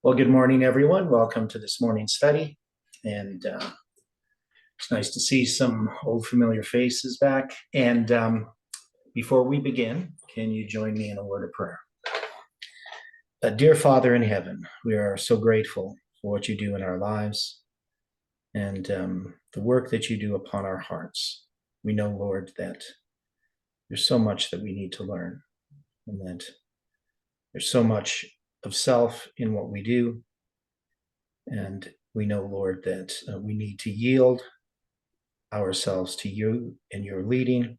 Well, good morning, everyone. Welcome to this morning's study. And it's nice to see some old familiar faces back. And before we begin, can you join me in a word of prayer? Dear Father in heaven, we are so grateful for what you do in our lives and the work that you do upon our hearts. We know, Lord, that there's so much that we need to learn and that there's so much of self in what we do. And we know, Lord, that we need to yield ourselves to you and your leading,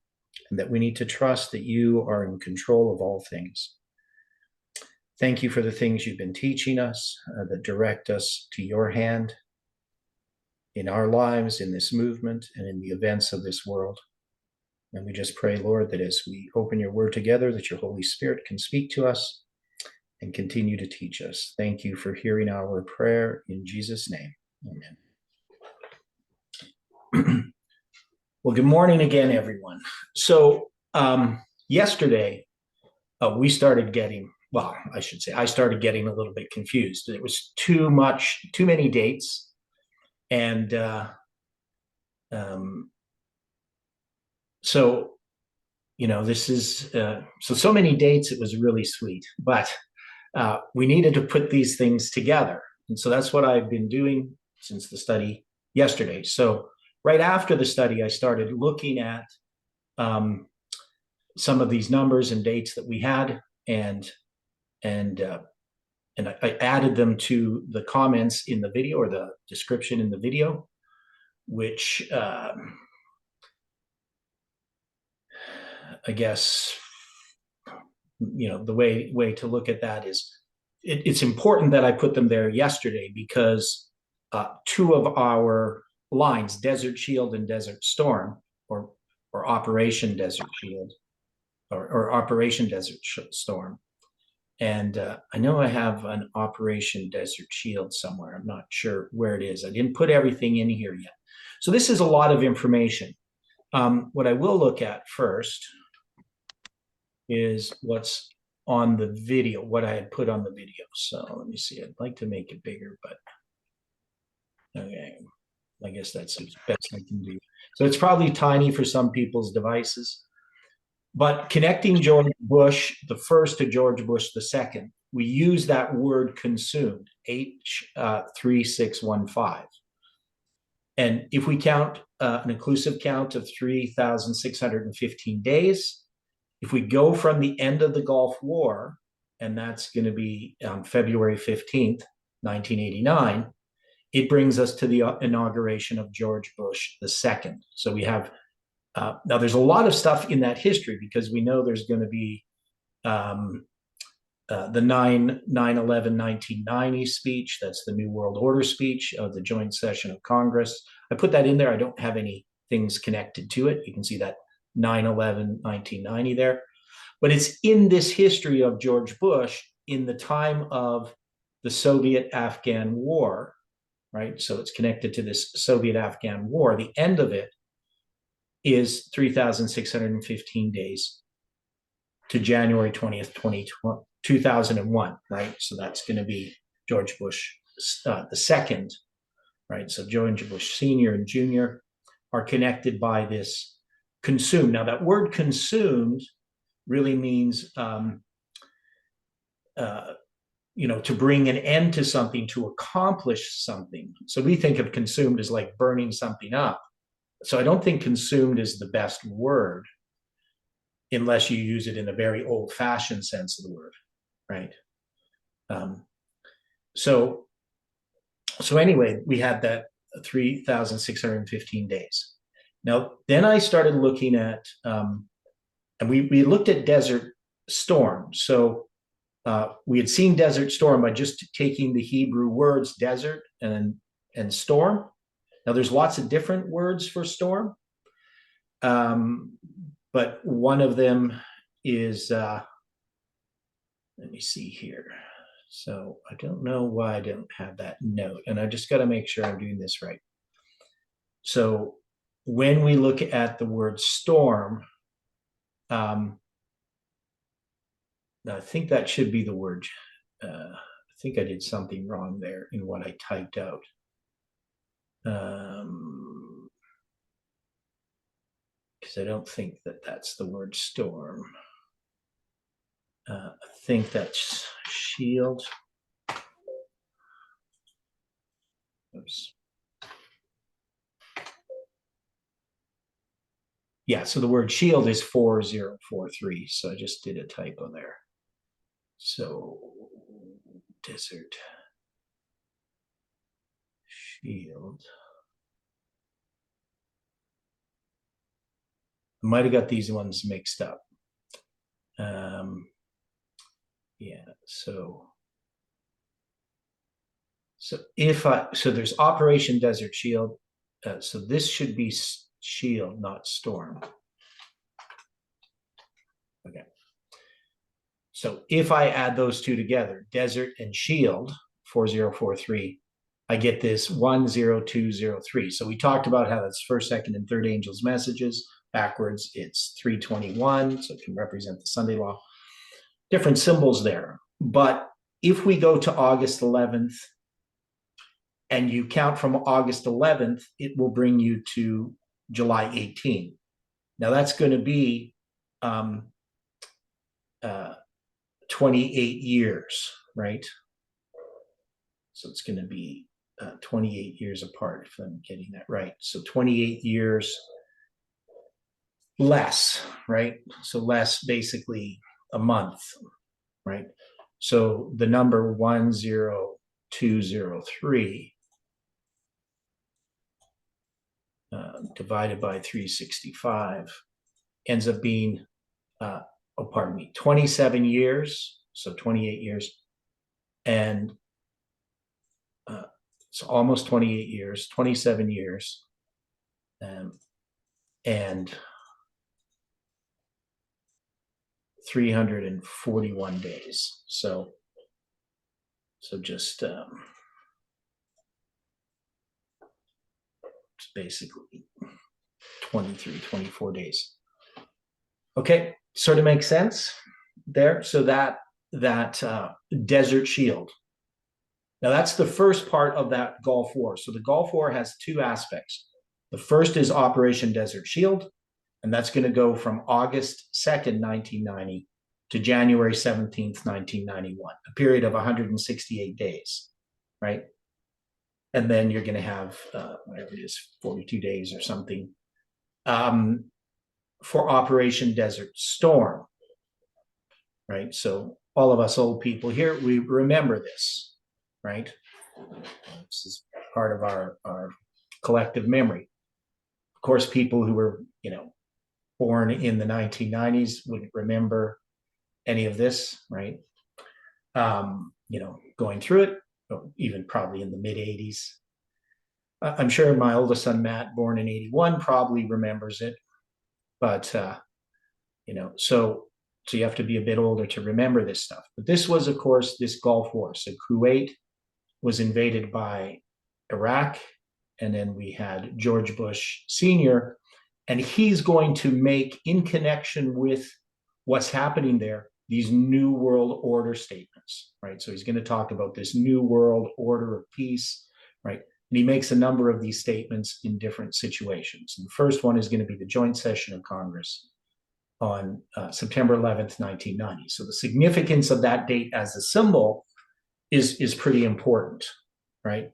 and that we need to trust that you are in control of all things. Thank you for the things you've been teaching us that direct us to your hand in our lives, in this movement, and in the events of this world. And we just pray, Lord, that as we open your word together, that your Holy Spirit can speak to us and continue to teach us. Thank you for hearing our prayer in Jesus' name. Amen. Well, good morning again, everyone. So yesterday, we started getting, well, I should say, I started getting a little bit confused. It was too many dates. And so, this is, so many dates, it was really sweet. But we needed to put these things together. And so that's what I've been doing since the study yesterday. So right after the study, I started looking at some of these numbers and dates that we had, and I added them to the comments in the video, or the description in the video, which I guess, the way to look at that is it's important that I put them there yesterday because two of our lines, Desert Shield and Desert Storm, or Operation Desert Shield, or Operation Desert Storm. And I know I have an Operation Desert Shield somewhere. I'm not sure where it is. I didn't put everything in here yet. So this is a lot of information. What I will look at first is what's on the video, what I had put on the video. So let me see. I'd like to make it bigger, but okay. I guess that's the best I can do. So it's probably tiny for some people's devices. But connecting George Bush the first to George Bush the second, we use that word consumed, H3615. And if we count an inclusive count of 3,615 days, if we go from the end of the Gulf War, and that's going to be February 15th, 1989, it brings us to the inauguration of George Bush II. So we have, now there's a lot of stuff in that history because we know there's going to be the 9/11/1990 speech. That's the New World Order speech of the joint session of Congress. I put that in there. I don't have any things connected to it. You can see that 9/11/1990 there. But it's in this history of George Bush in the time of the Soviet-Afghan War, right? So it's connected to this Soviet-Afghan War. The end of it is 3,615 days to January 20th, 2001, right? So that's going to be George Bush the second, right? So George Bush Sr. and Jr. are connected by this consumed. Now that word consumed really means to bring an end to something, to accomplish something. So we think of consumed as like burning something up. So I don't think consumed is the best word unless you use it in a very old-fashioned sense of the word, right? So anyway, we had that 3,615 days. Now, then I started looking at, and we looked at Desert Storm. So we had seen Desert Storm by just taking the Hebrew words desert and storm. Now there's lots of different words for storm, but one of them is, let me see here. So I don't know why I don't have that note, and I just got to make sure I'm doing this right. So when we look at the word storm, I think that should be the word. I think I did something wrong there in what I typed out. Because I don't think that that's the word storm. I think that's shield. Oops. Yeah, so the word shield is 4043. So I just did a typo there. So desert shield. I might have got these ones mixed up. Yeah, so there's Operation Desert Shield. So this should be shield, not storm. Okay. So if I add those two together, desert and shield, 4043, I get this 10203. So we talked about how that's first, second, and third angels' messages. Backwards, it's 321, so it can represent the Sunday law. Different symbols there. But if we go to August 11th and you count from August 11th, it will bring you to July 18th. Now that's going to be 28 years, right? So it's going to be 28 years apart, if I'm getting that right. So 28 years less, right? So less basically a month, right? So the number 10203 divided by 365 ends up being, 27 years. So 28 years. And it's almost 28 years, 27 years. And 341 days. So just it's basically 23, 24 days. Okay, sort of makes sense there. So that Desert Shield. Now that's the first part of that Gulf War. So the Gulf War has two aspects. The first is Operation Desert Shield, and that's going to go from August 2nd, 1990 to January 17th, 1991, a period of 168 days, right? And then you're going to have, whatever it is, 42 days or something for Operation Desert Storm, right? So all of us old people here, we remember this, right? This is part of our collective memory. Of course, people who were, born in the 1990s wouldn't remember any of this, right? Going through it, even probably in the mid 80s. I'm sure my oldest son, Matt, born in 81, probably remembers it. But, so you have to be a bit older to remember this stuff. But this was, of course, this Gulf War. So Kuwait was invaded by Iraq, and then we had George Bush Sr., and he's going to make, in connection with what's happening there, these New World Order statements, right? So he's going to talk about this New World Order of peace, right? And he makes a number of these statements in different situations. And the first one is going to be the joint session of Congress on September 11th, 1990. So the significance of that date as a symbol is pretty important, right?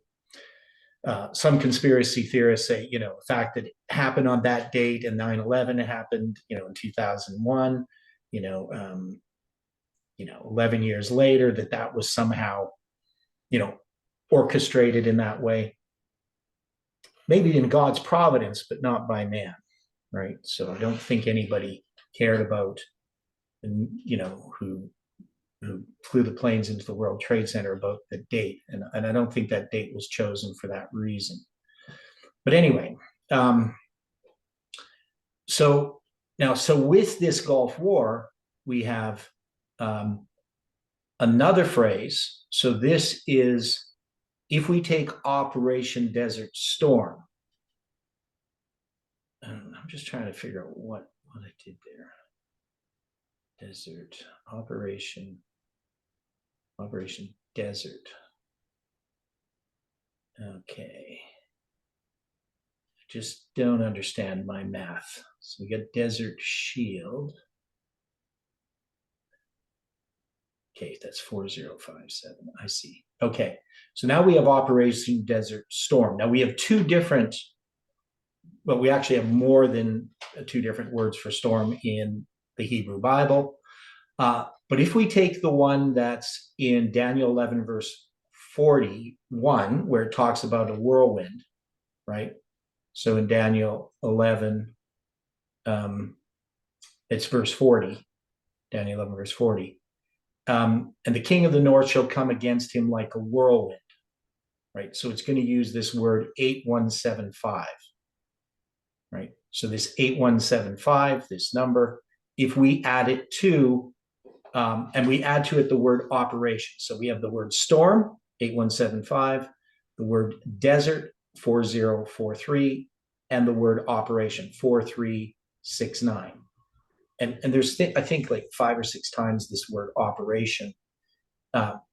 Some conspiracy theorists say, the fact that it happened on that date and 9/11 happened, in 2001, 11 years later, that was somehow, orchestrated in that way. Maybe in God's providence, but not by man, right? So I don't think anybody cared about, who flew the planes into the World Trade Center about the date. And I don't think that date was chosen for that reason. But anyway, so with this Gulf War, we have another phrase. So this is, if we take Operation Desert Storm, and I'm just trying to figure out what I did there. Desert Operation desert. Okay. Just don't understand my math. So we got desert shield. Okay, that's 4057. I see. Okay, so now we have Operation Desert Storm. Now we have two different, well, we actually have more than two different words for storm in the Hebrew Bible. But if we take the one that's in Daniel 11, verse 41, where it talks about a whirlwind, right? So in Daniel 11, it's verse 40, Daniel 11, verse 40. And the king of the north shall come against him like a whirlwind, right? So it's going to use this word 8175, right? So this 8175, this number, if we add it to, and we add to it the word operation. So we have the word storm, 8175, the word desert, 4043, and the word operation, 4369. And there's, I think, like 5 or 6 times this word operation,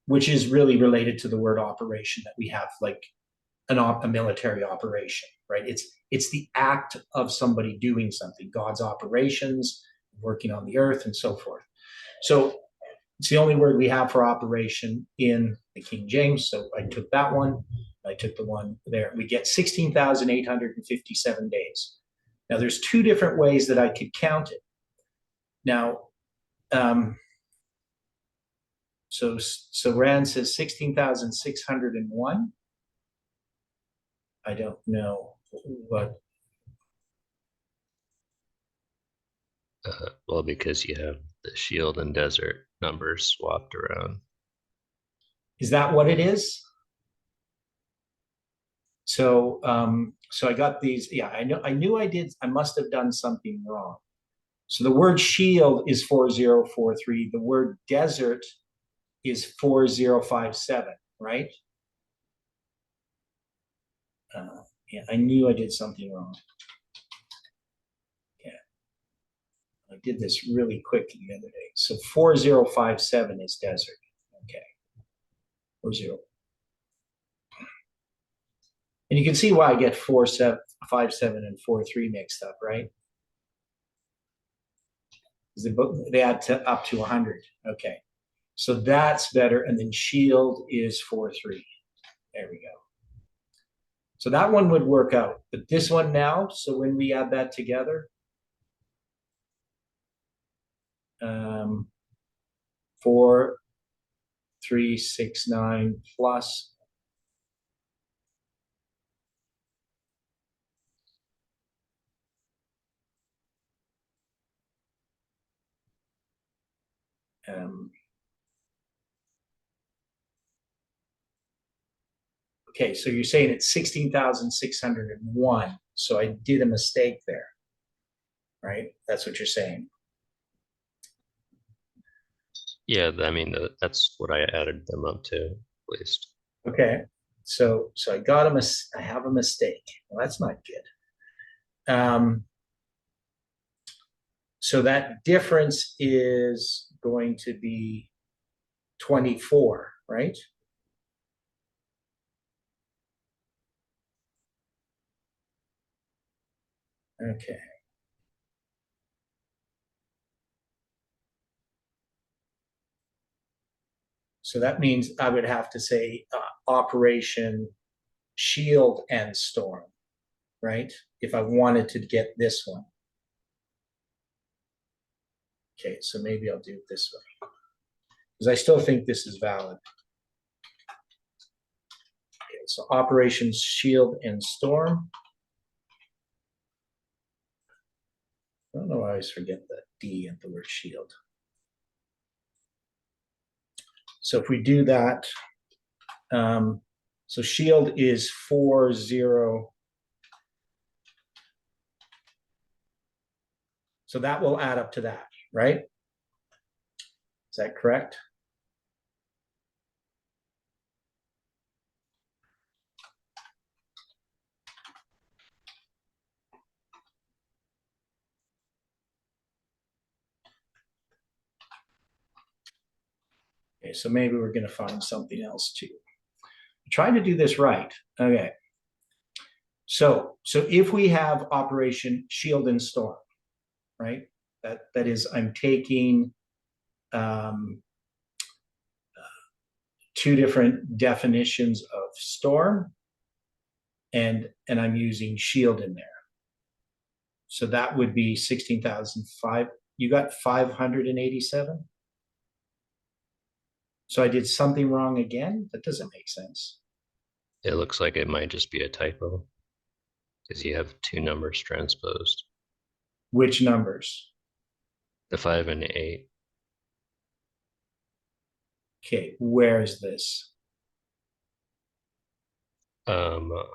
which is really related to the word operation that we have, like a military operation, right? It's the act of somebody doing something, God's operations, working on the earth and so forth. So it's the only word we have for operation in the King James. So I took that one. I took the one there. We get 16,857 days. Now there's 2 different ways that I could count it. Now, so Rand says 16,601. I don't know what. Well, because you have the shield and desert numbers swapped around. Is that what it is? So, so I got these. Yeah, I knew I did. I must have done something wrong. So the word shield is 4043. The word desert is 4057, right? Yeah, I knew I did something wrong. Yeah, I did this really quick the other day. So 4057 is desert. Okay, 40. And you can see why I get 457 and 43 mixed up, right? Because they add up to 100. Okay, so that's better. And then shield is 43. There we go. So that one would work out. But this one now, so when we add that together, 4369 plus okay, so you're saying it's 16,601. So I did a mistake there, right? That's what you're saying. Yeah, I mean, that's what I added them up to, at least. Okay, so I have a mistake. Well, that's not good. So that difference is going to be 24, right? Okay. So that means I would have to say Operation Shield and Storm, right? If I wanted to get this one. Okay, so maybe I'll do it this way. Because I still think this is valid. Okay, so Operation Shield and Storm. I don't know why I always forget the D at the word shield. So if we do that, so shield is 40. So that will add up to that, right? Is that correct? Okay, so maybe we're going to find something else too. I'm trying to do this right. Okay. So if we have Operation Shield and Storm, right? That is, I'm taking two different definitions of storm, and I'm using shield in there. So that would be 16,005. You got 587. So I did something wrong again. That doesn't make sense. It looks like it might just be a typo because you have two numbers transposed, Which numbers? the 5 and the 8. Okay, where is this? The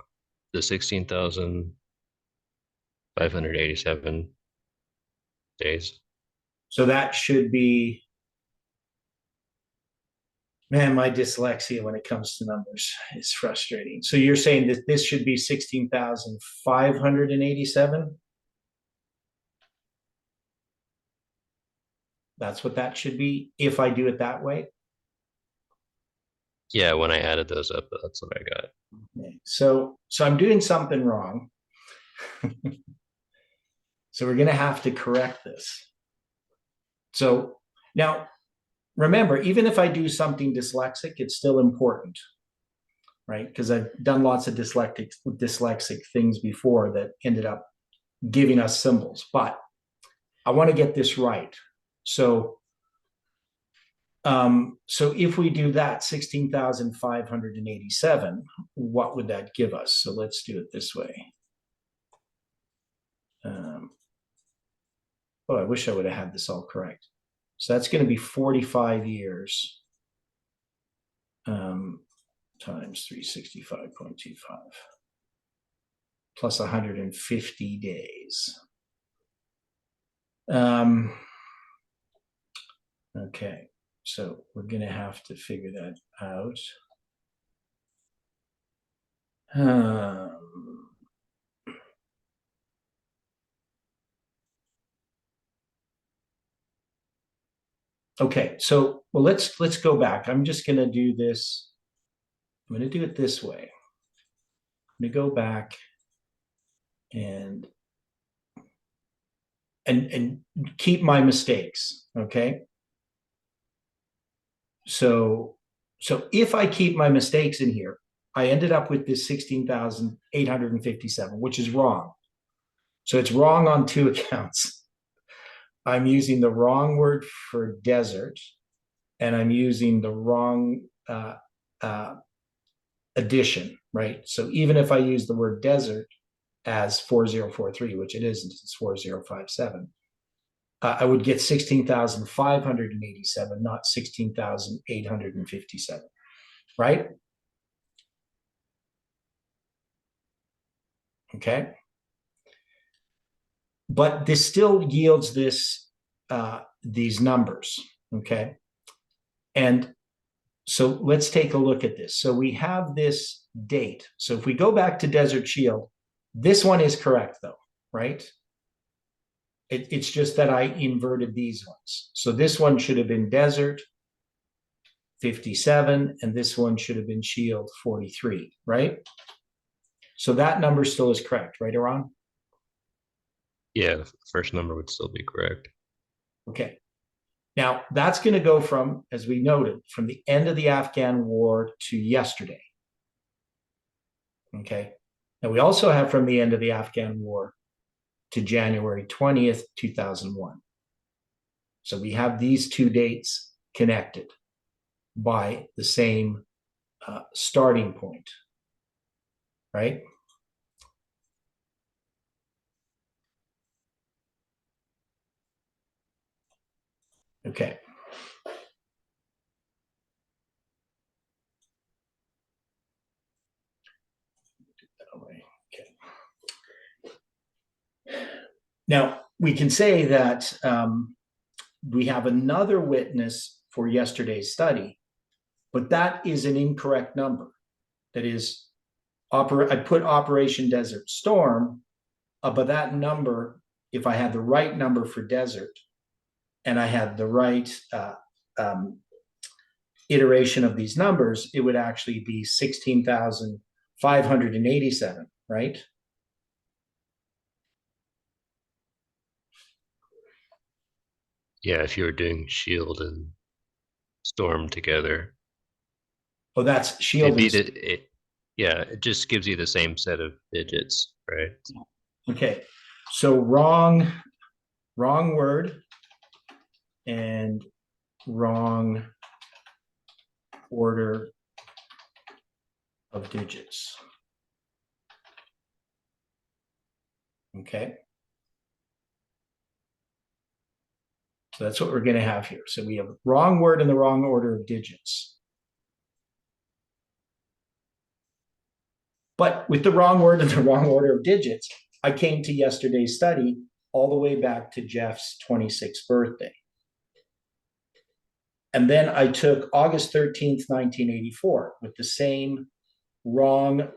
16,587 days. So that should be, man, my dyslexia when it comes to numbers is frustrating. So you're saying that this should be 16,587? That's what that should be if I do it that way. Yeah, when I added those up, that's what I got. Okay. So I'm doing something wrong. So we're going to have to correct this. So now, remember, even if I do something dyslexic, it's still important, right? Because I've done lots of dyslexic things before that ended up giving us symbols. But I want to get this right. So if we do that, 16,587, what would that give us? So let's do it this way. Oh, I wish I would have had this all correct. So that's going to be 45 years times 365.25 plus 150 days. Okay, so we're going to have to figure that out. Okay, so well, let's go back. I'm just going to do this. I'm going to do it this way. I'm going to go back and keep my mistakes. Okay. So if I keep my mistakes in here, I ended up with this 16,857, which is wrong. So it's wrong on two accounts. I'm using the wrong word for desert, and I'm using the wrong addition, right? So even if I use the word desert as 4043, which it isn't, it's 4057, I would get 16,587, not 16,857, right? Okay. But this still yields this these numbers, okay? And so let's take a look at this. So we have this date. So if we go back to Desert Shield, this one is correct though, right? It's just that I inverted these ones. So this one should have been Desert 57, and this one should have been Shield 43, right? So that number still is correct, right, Iran? Yeah, the first number would still be correct. Okay. Now, that's going to go from, as we noted, from the end of the Afghan war to yesterday. Okay. Now, we also have from the end of the Afghan war to January 20th, 2001. So we have these two dates connected by the same starting point, right? Okay. Okay. Now, we can say that we have another witness for yesterday's study, but that is an incorrect number. That is, I put Operation Desert Storm, but that number, if I had the right number for desert, and I had the right iteration of these numbers, it would actually be 16,587, right? Yeah, if you were doing shield and storm together, Oh, that's it'd shield be and yeah, it just gives you the same set of digits, right? okay. So wrong word and wrong order of digits. Okay. So that's what we're going to have here. So we have wrong word in the wrong order of digits. But with the wrong word in the wrong order of digits, I came to yesterday's study all the way back to Jeff's 26th birthday. And then I took August 13th, 1984, with the same wrong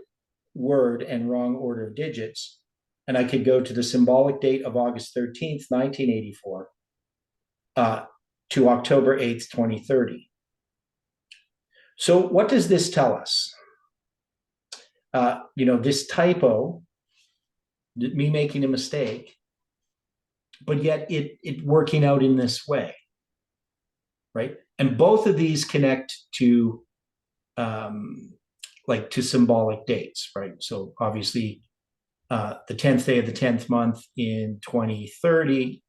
word and wrong order of digits. And I could go to the symbolic date of August 13th, 1984, to October 8th, 2030. So what does this tell us? This typo, me making a mistake, but yet it working out in this way, right? And both of these connect to to symbolic dates, right? So obviously the 10th day of the 10th month in 2030,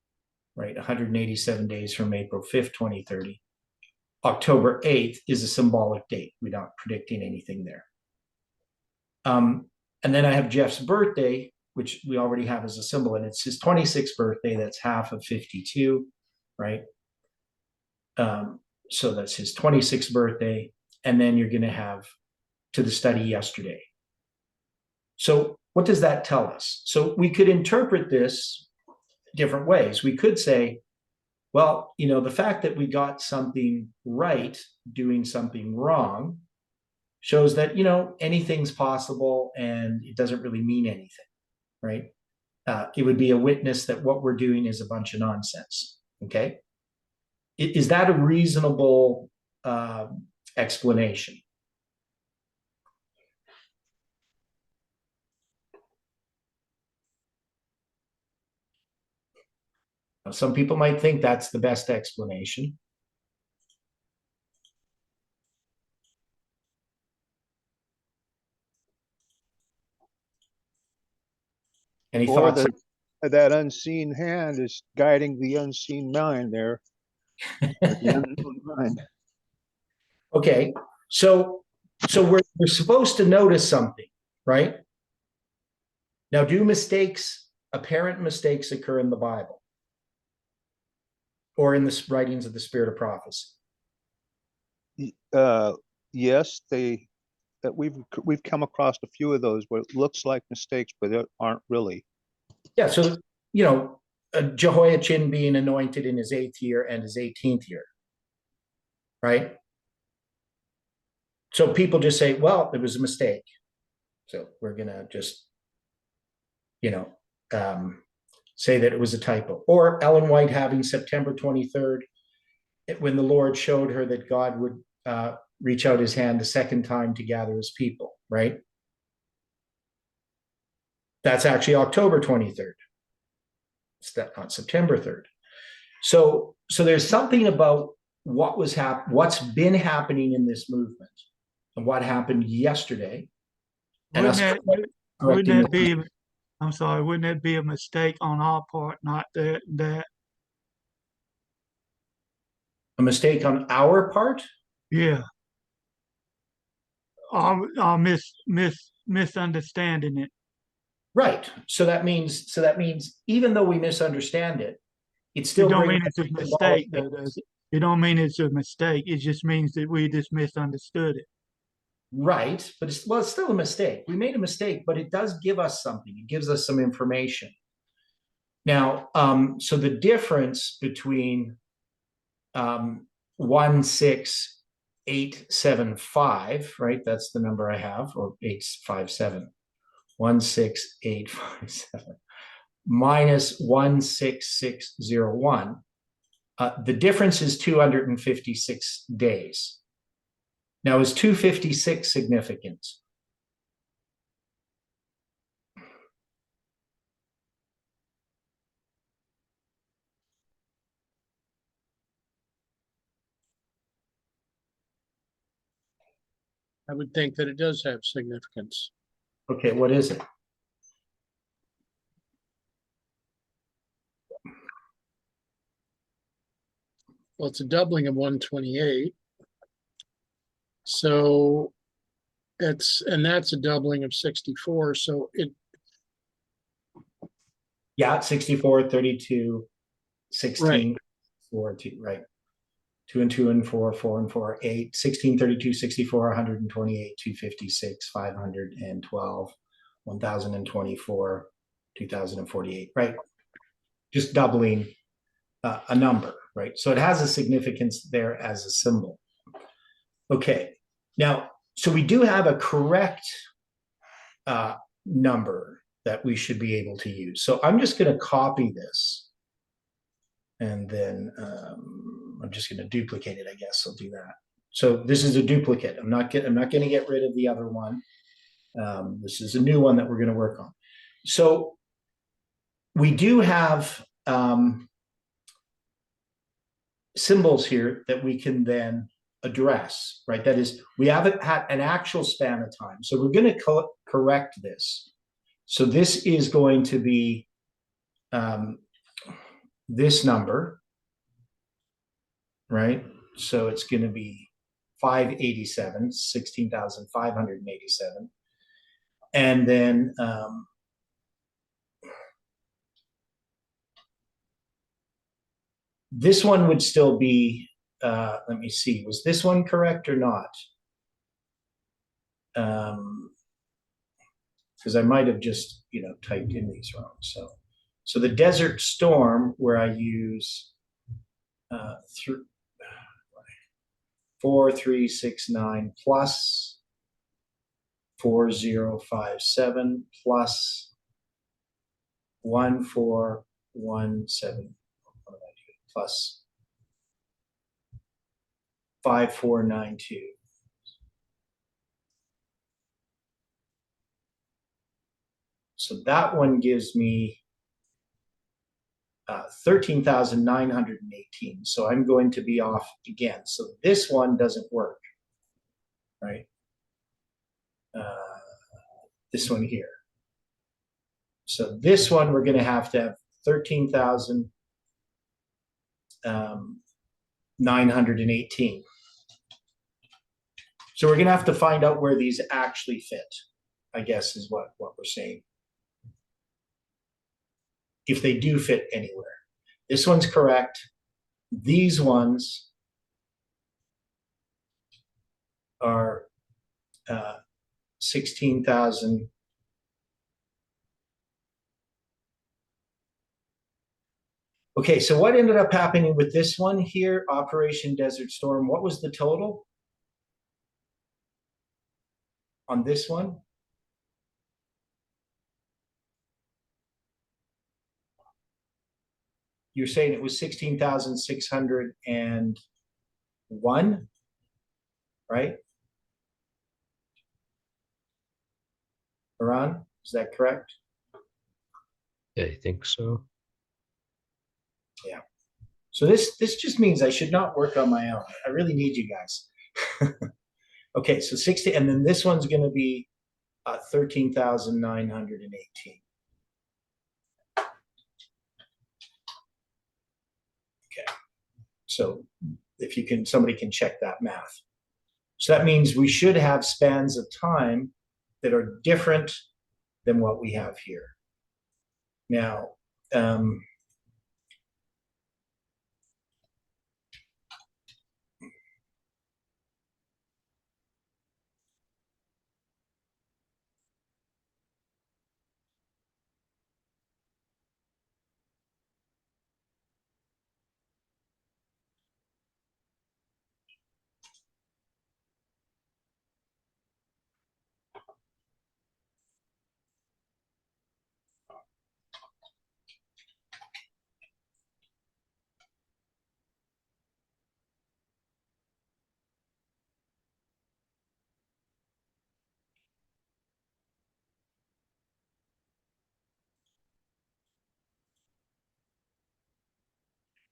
right? 187 days from April 5th, 2030. October 8th is a symbolic date. We're not predicting anything there. And then I have Jeff's birthday, which we already have as a symbol, and it's his 26th birthday. That's half of 52, right? So that's his 26th birthday. And then you're going to have to the study yesterday. So what does that tell us? So we could interpret this different ways. We could say, well, the fact that we got something right doing something wrong shows that, anything's possible and it doesn't really mean anything, right? It would be a witness that what we're doing is a bunch of nonsense, okay? Is that a reasonable explanation? Some people might think that's the best explanation. Any Or thoughts? that unseen hand is guiding the unseen mind there. The unknown mind. Okay, so we're supposed to notice something, right? Now, do apparent mistakes occur in the Bible or in the writings of the Spirit of prophecy? Yes, that we've come across a few of those where it looks like mistakes, but they aren't really. Yeah, so Jehoiachin being anointed in his 8th year and his 18th year, right? So people just say, well, it was a mistake. So we're going to just, say that it was a typo. Or Ellen White having September 23rd, when the Lord showed her that God would reach out his hand the second time to gather his people, right? That's actually October 23rd. It's not September 3rd. So there's something about what's been happening in this movement and what happened yesterday. Wouldn't that be, I'm sorry, wouldn't that be a mistake on our part, not that? A mistake on our part? Yeah. Our misunderstanding it. Right. So that means even though we misunderstand it, it's still It don't mean it's a mistake, though, does it? It don't mean it's a mistake. It just means that we just misunderstood it. Right, but it's still a mistake. We made a mistake, but it does give us something. It gives us some information. Now, so the difference between 16875, right? That's the number I have, or 857. 16857 minus 16601. The difference is 256 days. Now, is 256 significant? I would think that it does have significance. Okay, what is it? Well, it's a doubling of 128. So that's a doubling of 64. So Yeah, 64, 32, 16, Right. 4, 2, right. 2 and 2 and 4, 4 and 4, 8, 16, 32, 64, 128, 256, 512, 1024, 2048, right? Just doubling a number, right? So it has a significance there as a symbol. Okay, now, so we do have a correct number that we should be able to use. So I'm just going to copy this, and then I'm just going to duplicate it, I guess. I'll do that. So this is a duplicate. I'm not going to get rid of the other one. This is a new one that we're going to work on. So we do have symbols here that we can then address, right? That is, we haven't had an actual span of time. So we're going to correct this. So this is going to be this number, right? So it's going to be 587, 16,587. And then this one would still be, let me see, was this one correct or not? Because I might have just, typed in these wrong. So the Desert Storm, where I use 4369 plus 4057 plus 1417 plus 5492. So that one gives me 13,918. So I'm going to be off again. So this one doesn't work, right? This one here. So this one, we're going to have 13,918. So we're going to have to find out where these actually fit, I guess is what we're saying. If they do fit anywhere. This one's correct. These ones are 16,000. Okay, so what ended up happening with this one here, Operation Desert Storm? What was the total on this one? You're saying it was 16,601, right? Iran, is that correct? Yeah, I think so. Yeah. So this just means I should not work on my own. I really need you guys. Okay, so 60, and then this one's going to be 13,918. Okay, so if you can, somebody can check that math. So that means we should have spans of time that are different than what we have here. Now,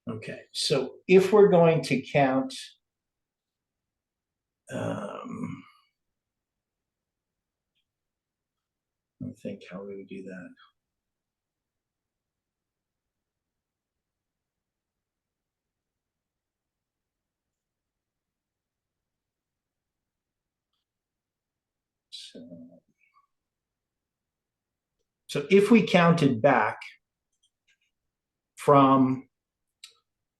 Okay, so if we're going to count I think how we would do that. So if we counted back from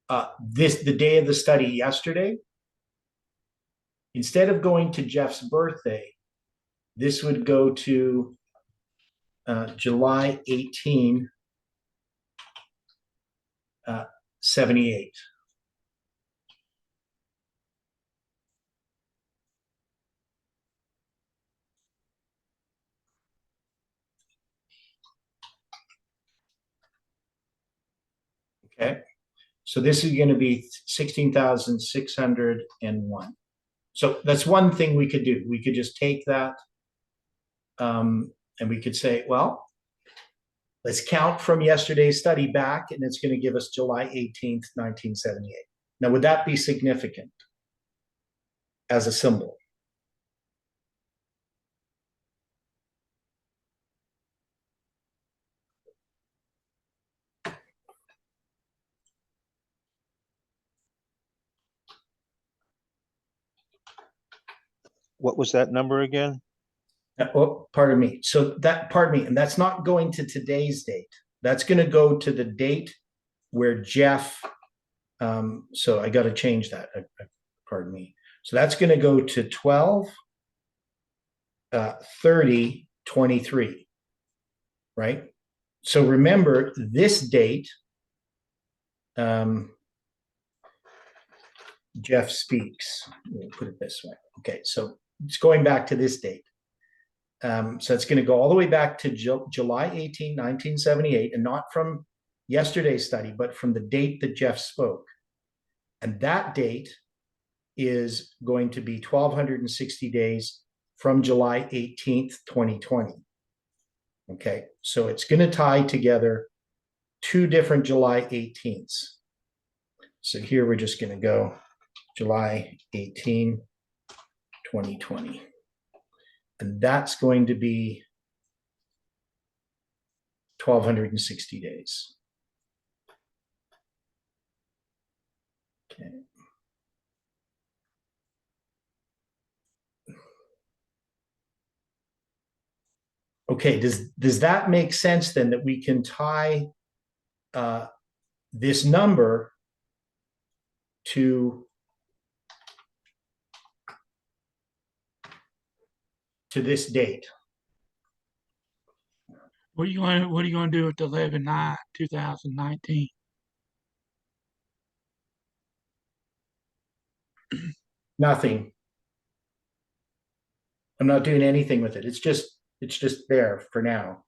the day of the study yesterday, instead of going to Jeff's birthday, this would go to July 18, 78. Okay, so this is going to be 16,601. So that's one thing we could do. We could just take that and we could say, well, let's count from yesterday's study back, and it's going to give us July 18th, 1978. Now, would that be significant as a symbol? What was that number again? Oh, pardon me. So pardon me, and that's not going to today's date. That's going to go to the date where Jeff, so I got to change that. Pardon me. So that's going to go to 12, 30, 23, right? So remember this date, Jeff speaks. We'll put it this way. Okay, so it's going back to this date. So it's going to go all the way back to July 18, 1978, and not from yesterday's study, but from the date that Jeff spoke. And that date is going to be 1,260 days from July 18th, 2020. Okay, so it's going to tie together two different July 18ths. So here we're just going to go July 18, 2020. And that's going to be 1,260 days. Okay. Okay, does that make sense then, that we can tie this number to this date? What are you going to do with 11/9/2019? Nothing. I'm not doing anything with it. It's just there for now.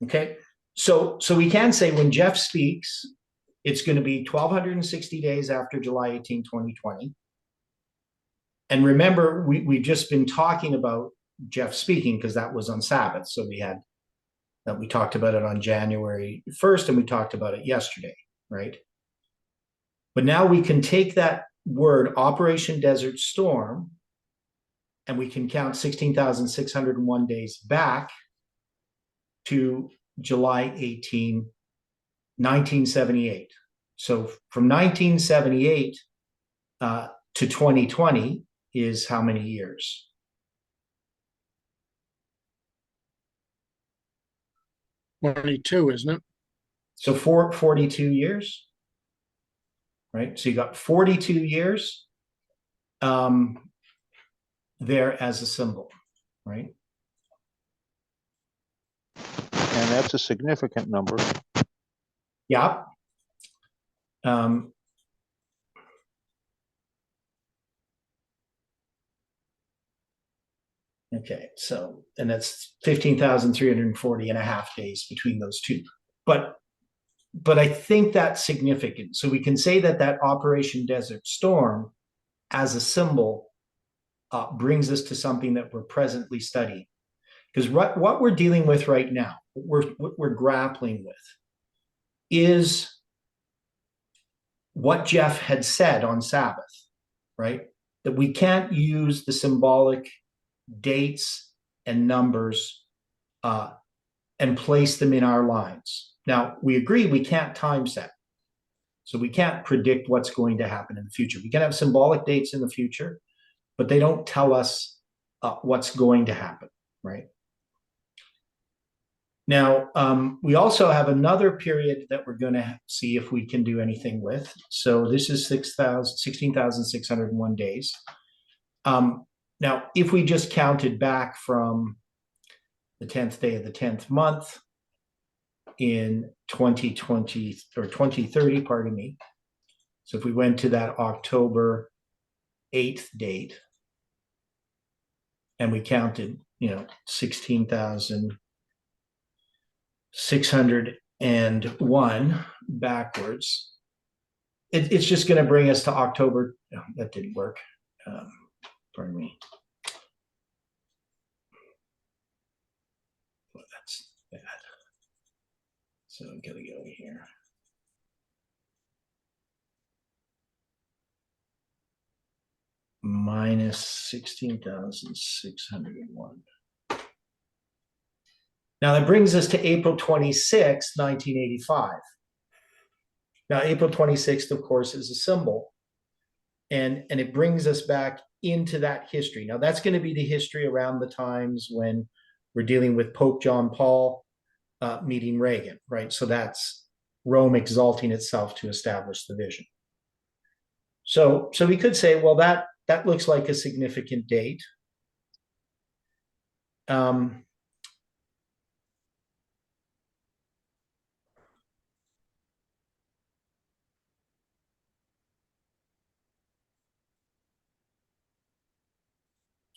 Okay, so we can say when Jeff speaks, it's going to be 1,260 days after July 18, 2020. And remember, we've just been talking about Jeff speaking because that was on Sabbath. So we talked about it on January 1st, and we talked about it yesterday, right? But now we can take that word Operation Desert Storm, and we can count 16,601 days back to July 18, 1978. So from 1978 to 2020 is how many years? $22, isn't it? So 42 years, right? So you got 42 years there as a symbol, right? And that's a significant number. Yeah. Okay, so, and that's 15,340 and a half days between those two. But I think that's significant. So we can say that Operation Desert Storm as a symbol brings us to something that we're presently studying. Because what we're dealing with right now, what we're grappling with is what Jeff had said on Sabbath, right? That we can't use the symbolic dates and numbers and place them in our lines. Now, we agree we can't time set. So we can't predict what's going to happen in the future. We can have symbolic dates in the future, but they don't tell us what's going to happen, right? Now, we also have another period that we're going to see if we can do anything with. So this is 16,601 days. Now, if we just counted back from the 10th day of the 10th month in 2020 or 2030, pardon me. So if we went to that October 8th date and we counted, 16,601 backwards, it's just going to bring us to October. Oh, that didn't work. Pardon me. Well, that's bad. So I'm going to go here. Minus 16,601. Now that brings us to April 26, 1985. Now, April 26th, of course, is a symbol. And it brings us back into that history. Now, that's going to be the history around the times when we're dealing with Pope John Paul meeting Reagan, right? So that's Rome exalting itself to establish the vision. So we could say, well, that looks like a significant date.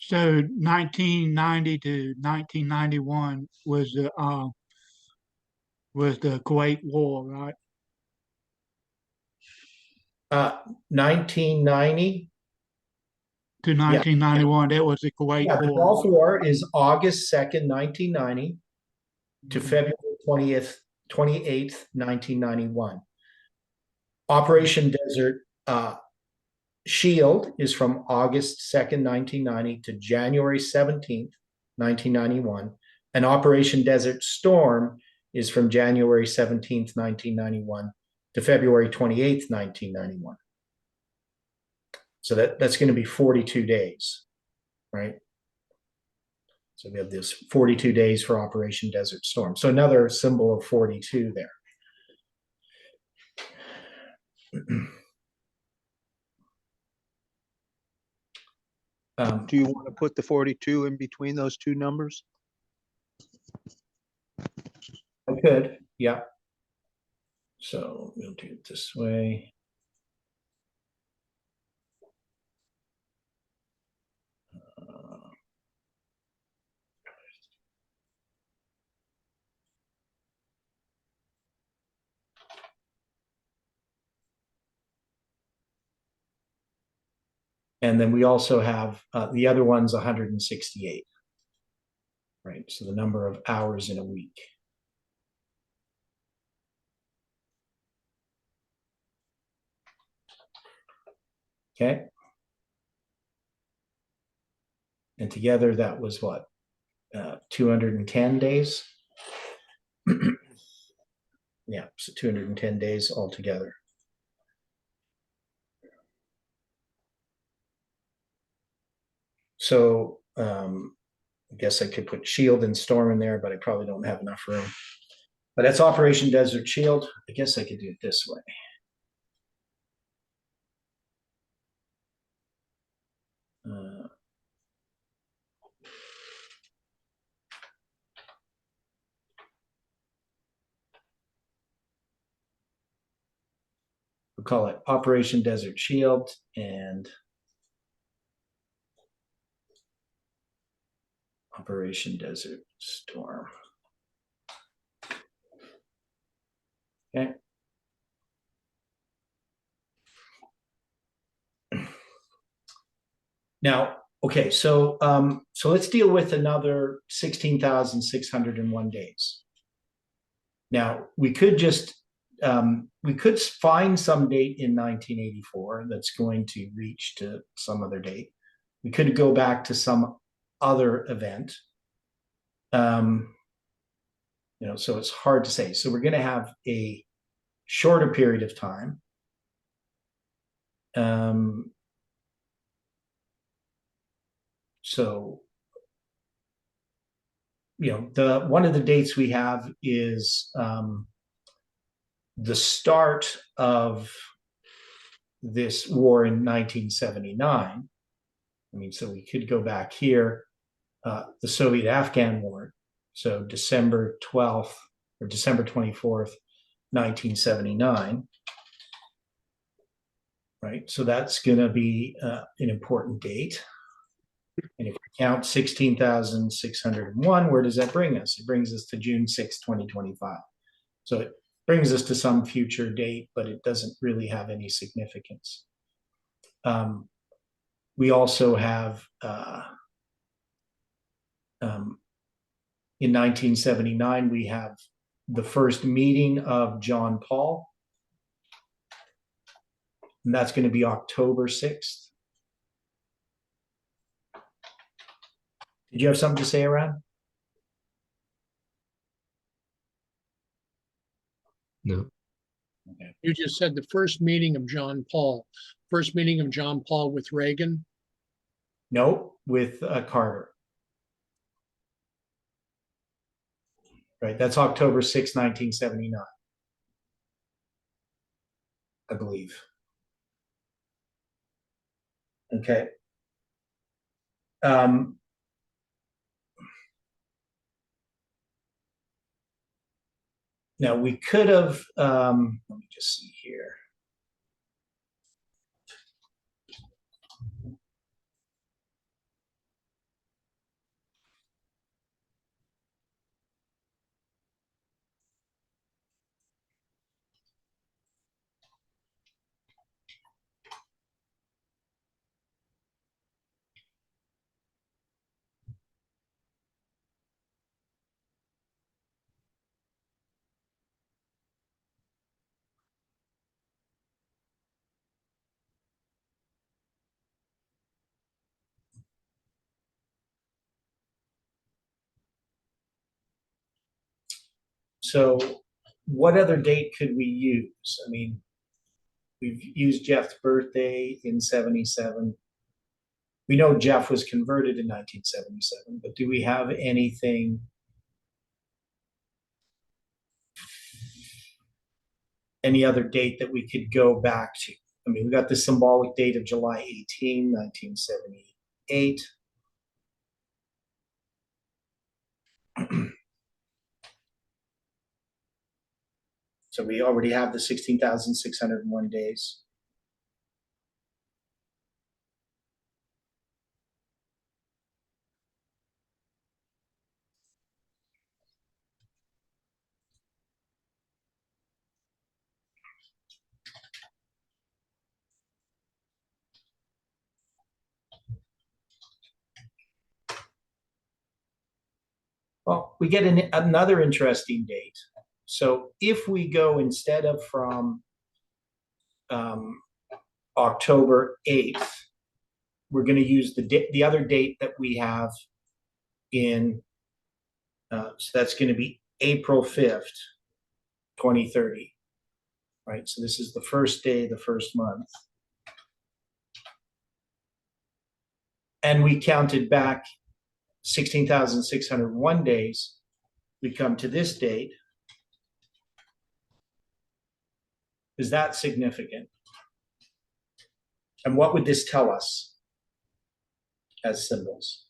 So 1990 to 1991 was the Kuwait War, right? 1990 To 1991, that was the Kuwait Yeah, the War. Gulf War is August 2nd, 1990 to February 28th, 1991. Operation Desert Shield is from August 2nd, 1990 to January 17th, 1991. And Operation Desert Storm is from January 17th, 1991 to February 28th, 1991. So that's going to be 42 days, right? So we have this 42 days for Operation Desert Storm. So another symbol of 42 there. Do you want to put the 42 in between those two numbers? I could, yeah. So we'll do it this way. And then we also have the other one's 168, right? So the number of hours in a week. Okay. And together that was what? 210 days? Yeah, so 210 days altogether. So I guess I could put Shield and Storm in there, but I probably don't have enough room. But that's Operation Desert Shield. I guess I could do it this way. We'll call it Operation Desert Shield and Operation Desert Storm. Okay. Now, okay, so let's deal with another 16,601 days. Now, we could just, we could find some date in 1984 that's going to reach to some other date. We could go back to some other event. So it's hard to say. So we're going to have a shorter period of time. So, one of the dates we have is the start of this war in 1979. I mean, so we could go back here, the Soviet-Afghan War. So December 12th or December 24th, 1979. Right, so that's going to be an important date. And if we count 16,601, where does that bring us? It brings us to June 6, 2025. So it brings us to some future date, but it doesn't really have any significance. We also have, in 1979, we have the first meeting of John Paul. And that's going to be October 6th. Did you have something to say, Arad? No. Okay. You just said the first meeting of John Paul with Reagan. No, with Carter. Right, that's October 6, 1979. I believe. Okay. Now we could have, let me just see here. So what other date could we use? I mean, we've used Jeff's birthday in 77. We know Jeff was converted in 1977, but do we have anything, any other date that we could go back to? I mean, we got the symbolic date of July 18, 1978. So we already have the 16,601 days. Well, we get another interesting date. So if we go instead of from October 8th, we're going to use the other date that we have in, so that's going to be April 5th, 2030, right? So this is the first day, the first month. And we counted back 16,601 days. We come to this date. Is that significant? And what would this tell us as symbols?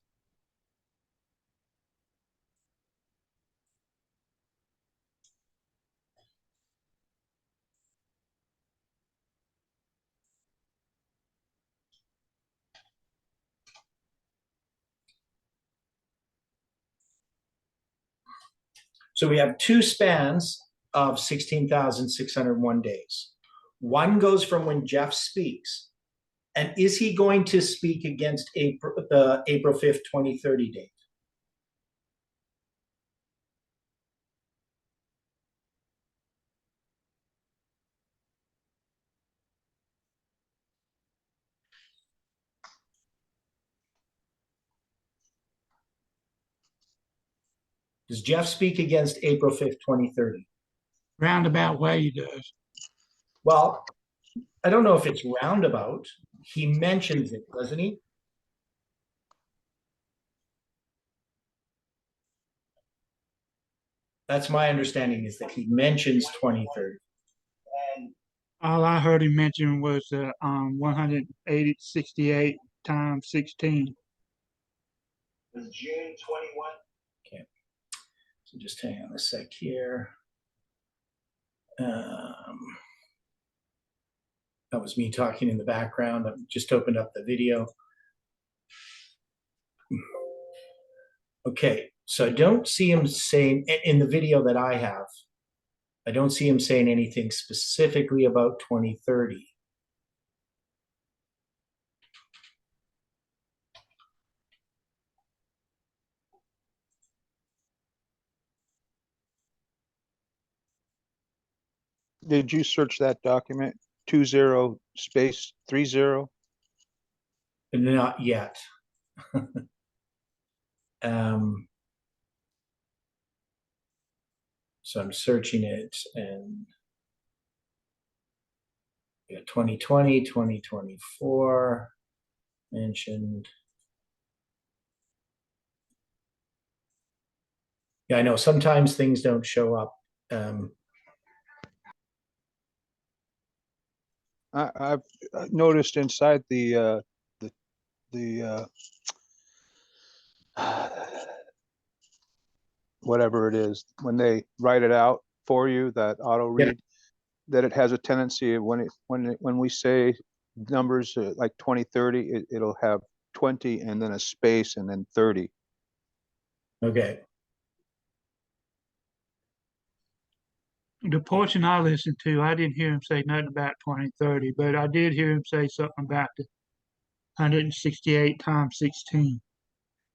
So we have two spans of 16,601 days. One goes from when Jeff speaks. And is he going to speak against the April 5th, 2030 date? Does Jeff speak against April 5th, 2030? Roundabout way he does. Well, I don't know if it's roundabout. He mentions it, doesn't he? That's my understanding, is that he mentions 2030. All I heard him mention was 168 times 16. Was June 21? Okay. So just hang on a sec here. That was me talking in the background. I've just opened up the video. Okay, so I don't see him saying in the video that I have, I don't see him saying anything specifically about 2030. Did you search that document? 20 space 30? Not yet. So I'm searching it, and yeah, 2020, 2024 mentioned. Yeah, I know sometimes things don't show up. I've noticed inside the whatever it is, when they write it out for you, that auto read, that it has a tendency of when we say numbers like 2030, it'll have 20 and then a space and then 30. Okay. The portion I listened to, I didn't hear him say nothing about 2030, but I did hear him say something about the 168 times 16.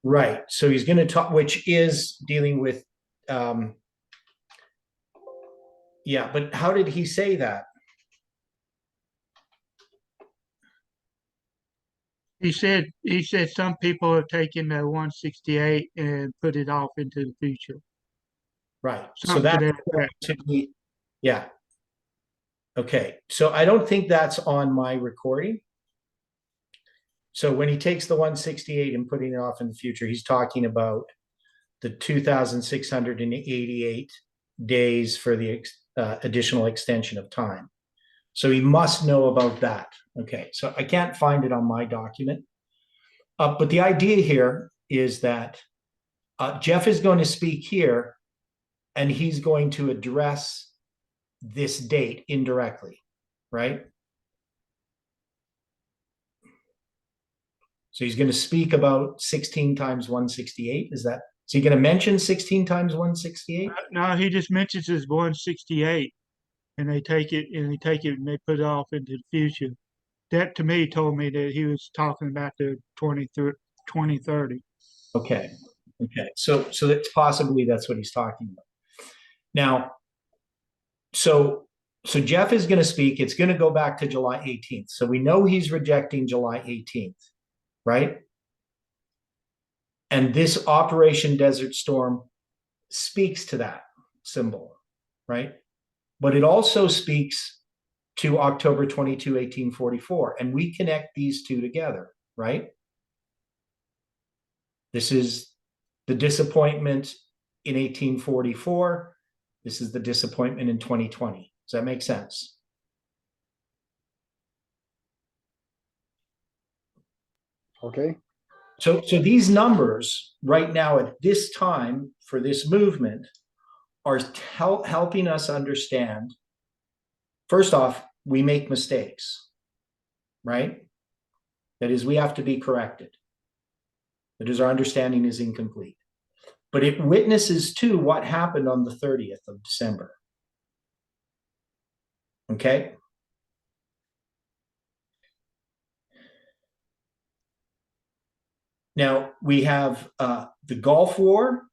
Right. So he's going to talk, which is dealing with, yeah, but how did he say that? He said some people have taken the 168 and put it off into the future. Right. So Something to that's that effect. to be, yeah. Okay. So I don't think that's on my recording. So when he takes the 168 and putting it off in the future, he's talking about the 2,688 days for the additional extension of time. So he must know about that. Okay. So I can't find it on my document. But the idea here is that Jeff is going to speak here, and he's going to address this date indirectly, right? So he's going to speak about 16 times 168. Is he going to mention 16 times 168? No, he just mentions his 168, and they take it and they put it off into the future. That to me told me that he was talking about the 2030. Okay. Okay. So that's possibly that's what he's talking about. Now, so Jeff is going to speak. It's going to go back to July 18th. So we know he's rejecting July 18th, right? And this Operation Desert Storm speaks to that symbol, right? But it also speaks to October 22, 1844. And we connect these two together, right? This is the disappointment in 1844. This is the disappointment in 2020. Does that make sense? Okay. So these numbers right now at this time for this movement are helping us understand. First off, we make mistakes, right? That is, we have to be corrected. That is, our understanding is incomplete. But it witnesses too what happened on the 30th of December. Okay? Now, we have the Gulf War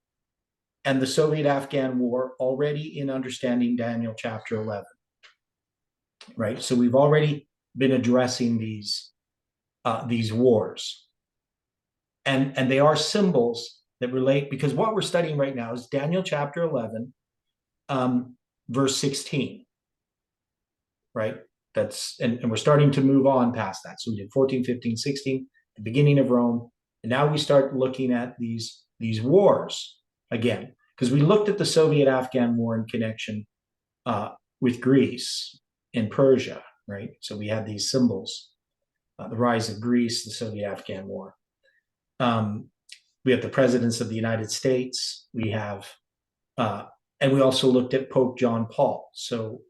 and the Soviet-Afghan War already in understanding Daniel chapter 11. Right? So we've already been addressing these wars. And they are symbols that relate, because what we're studying right now is Daniel chapter 11, verse 16, right? And we're starting to move on past that. So we did 14, 15, 16, the beginning of Rome. And now we start looking at these wars again, because we looked at the Soviet-Afghan war in connection with Greece and Persia, right? So we had these symbols, the rise of Greece, the Soviet-Afghan war. We have the presidents of the United States. We have, and we also looked at Pope John Paul. So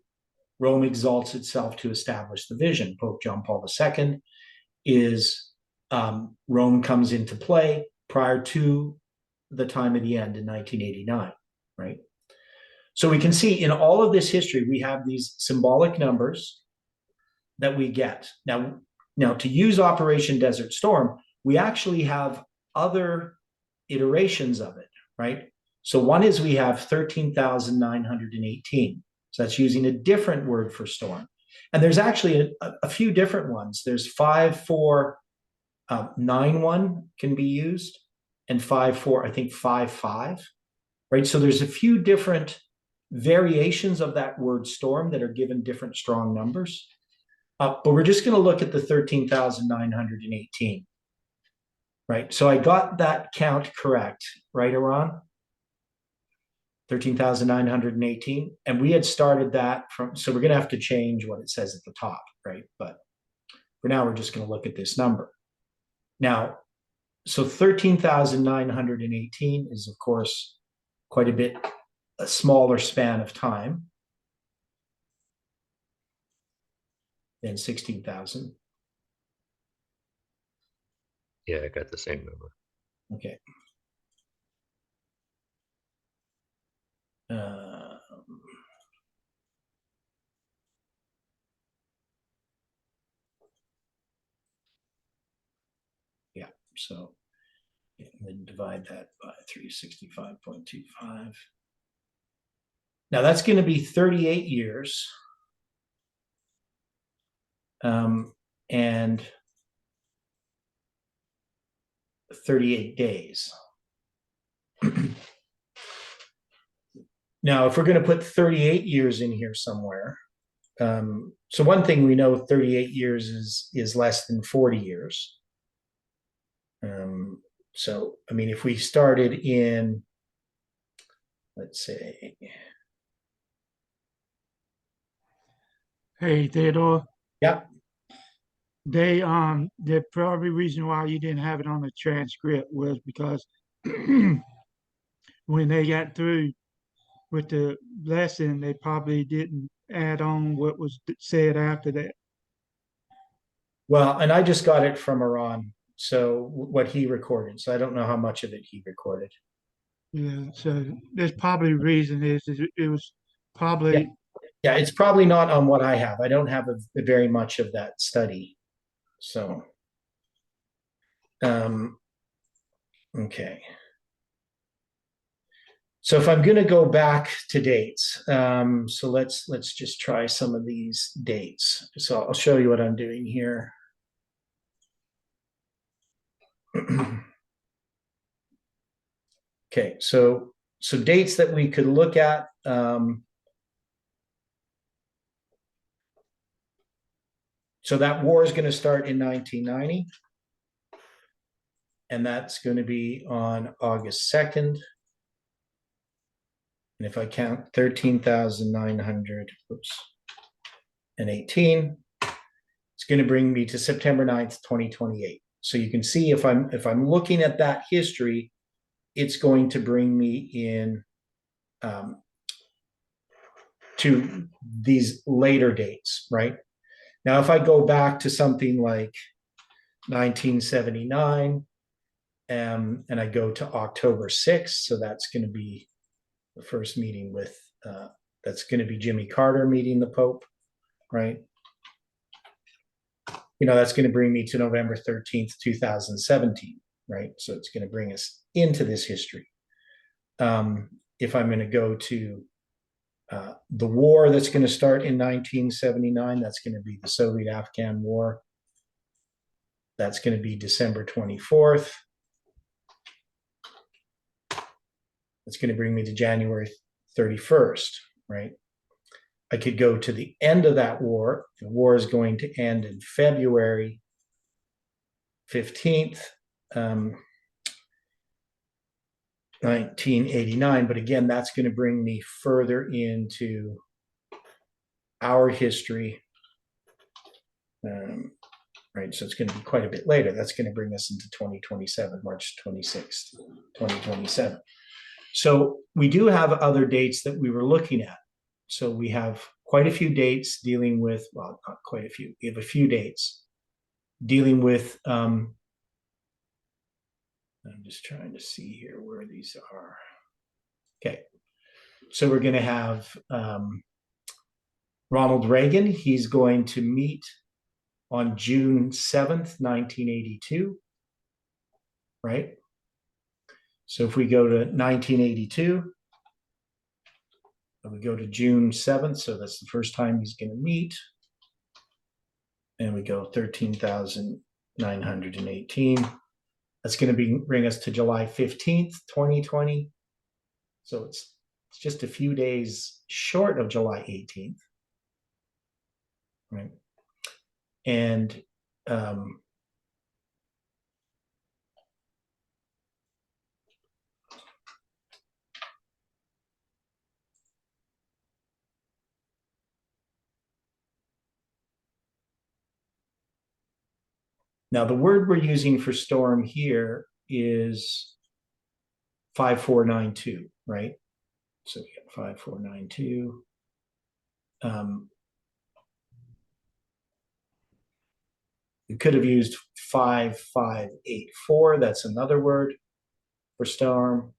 Rome exalts itself to establish the vision. Pope John Paul II is, Rome comes into play prior to the time of the end in 1989, right? So we can see in all of this history, we have these symbolic numbers that we get. Now to use Operation Desert Storm, we actually have other iterations of it, right? So one is we have 13,918. So that's using a different word for storm. And there's actually a few different ones. There's 5491 can be used, and 54, I think 55, right? So there's a few different variations of that word storm that are given different strong numbers. But we're just going to look at the 13,918, right? So I got that count correct, right, Iran? 13,918. And we had started that from, so we're going to have to change what it says at the top, right? But for now, we're just going to look at this number. Now, so 13,918 is, of course, quite a bit a smaller span of time than 16,000. Yeah, I got the same number. Okay. Yeah, so and then divide that by 365.25. Now that's going to be 38 years. And 38 days. Now, if we're going to put 38 years in here somewhere, so one thing we know, 38 years is less than 40 years. So, I mean, if we started in, let's say. Hey, Theodore, Yeah. the probably reason why you didn't have it on the transcript was because when they got through with the lesson, they probably didn't add on what was said after that. Well, and I just got it from Iran, so what he recorded. So I don't know how much of it he recorded. Yeah, so there's probably reason is it was probably Yeah, it's probably not on what I have. I don't have very much of that study. So, okay. So if I'm going to go back to dates, so let's just try some of these dates. So I'll show you what I'm doing here. Okay, so dates that we could look at. So that war is going to start in 1990. And that's going to be on August 2nd. And if I count 13,918, it's going to bring me to September 9th, 2028. So you can see if I'm looking at that history, it's going to bring me in to these later dates, right? Now, if I go back to something like 1979, and I go to October 6th, so that's going to be the first meeting with, that's going to be Jimmy Carter meeting the Pope, right? You know, that's going to bring me to November 13th, 2017, right? So it's going to bring us into this history. If I'm going to go to the war that's going to start in 1979, that's going to be the Soviet-Afghan War. That's going to be December 24th. That's going to bring me to January 31st, right? I could go to the end of that war. The war is going to end in February 15th, 1989. But again, that's going to bring me further into our history. Right, so it's going to be quite a bit later. That's going to bring us into 2027, March 26th, 2027. So we do have other dates that we were looking at. So we have quite a few dates dealing with, well, not quite a few. We have a few dates dealing with, I'm just trying to see here where these are. Okay, so we're going to have Ronald Reagan. He's going to meet on June 7th, 1982, right? So if we go to 1982, and we go to June 7th, so that's the first time he's going to meet. And we go 13,918. That's going to bring us to July 15th, 2020. So it's just a few days short of July 18th, right? And now the word we're using for storm here is 5492, right? So we got 5492. We could have used 5584. That's another word for storm.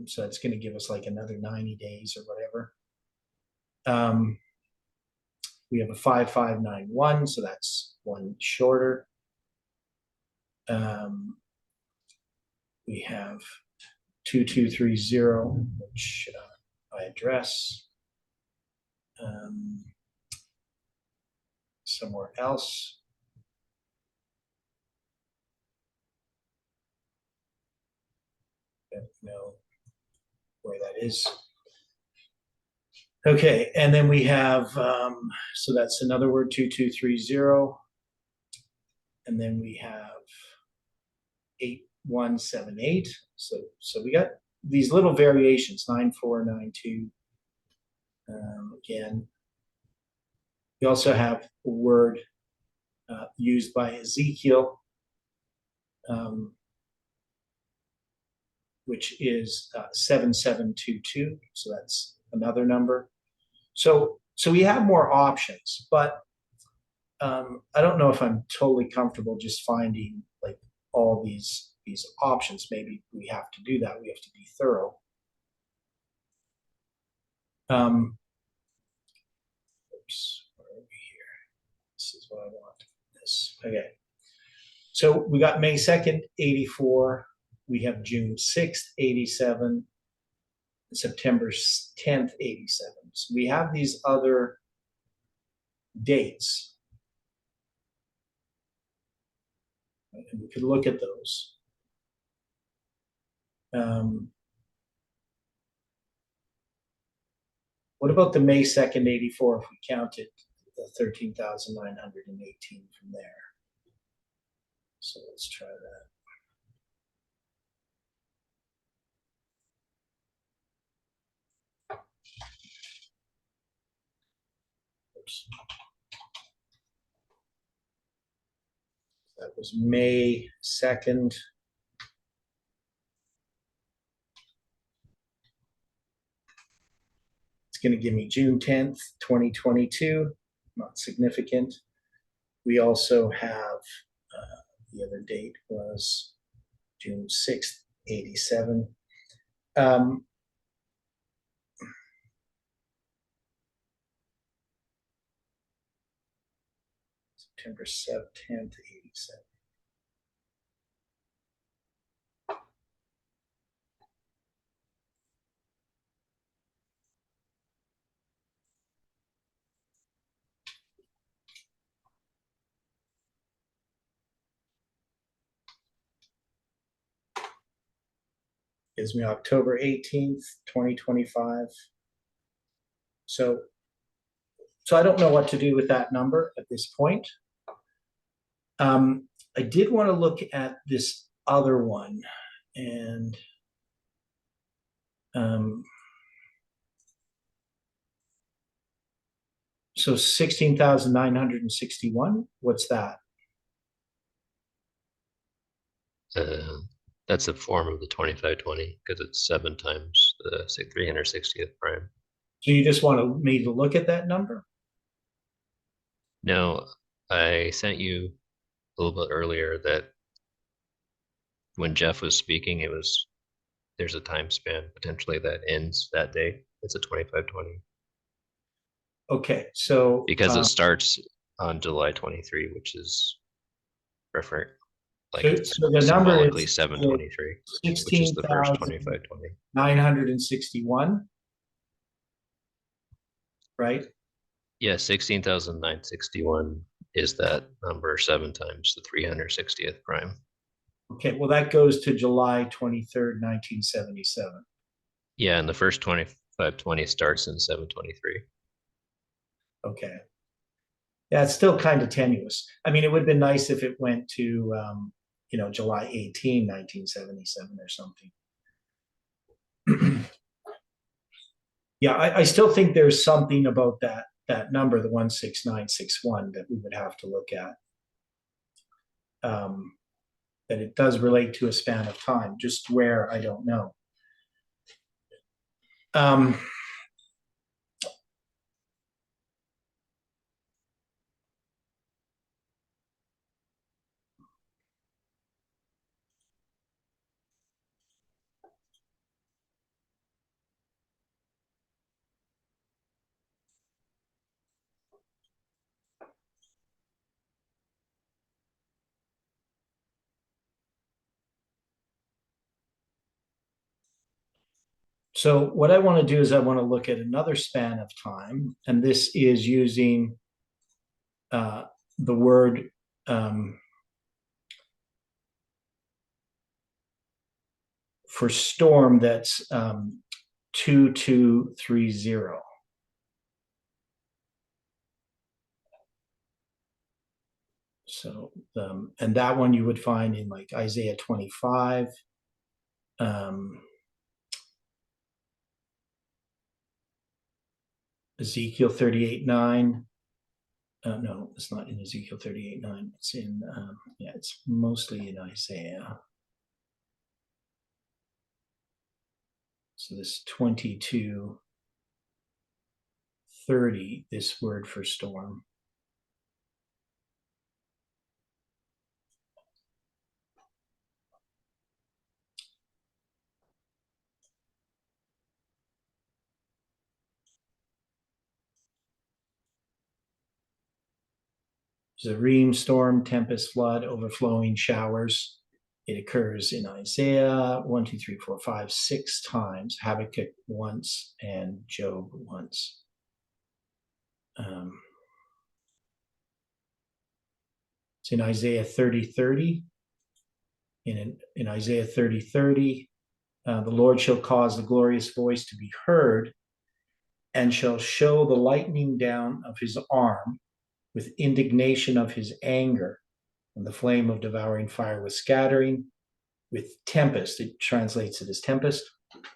So it's going to give us like another 90 days or whatever. We have a 5591, so that's one shorter. We have 2230, which I address somewhere else. I don't know where that is. Okay, and then we have, so that's another word, 2230. And then we have 8178. So we got these little variations, 9492. Again, we also have a word used by Ezekiel, which is 7722. So that's another number. So we have more options, but I don't know if I'm totally comfortable just finding like all these options. Maybe we have to do that. We have to be thorough. Oops, where are we here? This is what I want. This, okay. So we got May 2nd, 84. We have June 6th, 87. September 10th, 87. So we have these other dates. And we could look at those. What about the May 2nd, 84, if we counted the 13,918 from there? So let's try that. Oops. That was May 2nd. It's going to give me June 10th, 2022. Not significant. We also have the other date was June 6th, 87. September 10th, 87. gives me October 18th, 2025. So I don't know what to do with that number at this point. I did want to look at this other one, and so 16,961, what's that? That's a form of the 2520 because it's 7 times the 360th prime. So you just want me to look at that number? No, I sent you a little bit earlier that when Jeff was speaking, there's a time span potentially that ends that day. It's a 2520 Okay, so because it starts on July 23, which is referent, like so, it's so the number symbolically is 723, which is the first 2520. 16,961, right? Yeah, 16,961 is that number 7 times the 360th prime. Okay, well, that goes to July 23rd, 1977. Yeah, and the first 2520 starts in 723. Okay. Yeah, it's still kind of tenuous. I mean, it would have been nice if it went to, July 18, 1977 or something. Yeah, I still think there's something about that number, the 16961, that we would have to look at. That it does relate to a span of time, just where, I don't know. So what I want to do is I want to look at another span of time, and this is using the word for storm that's 2230. So, and that one you would find in like Isaiah 25. Ezekiel 38:9. No, it's not in Ezekiel 38:9. It's in, it's mostly in Isaiah. So this 22:30, this word for storm. There's a ream, storm, tempest, flood, overflowing showers. It occurs in Isaiah 1, 2, 3, 4, 5, 6 times, Habakkuk once, and Job once. It's in Isaiah 30:30. In Isaiah 30:30, the Lord shall cause the glorious voice to be heard, and shall show the lightning down of his arm with indignation of his anger, and the flame of devouring fire with scattering, with tempest. It translates it as tempest,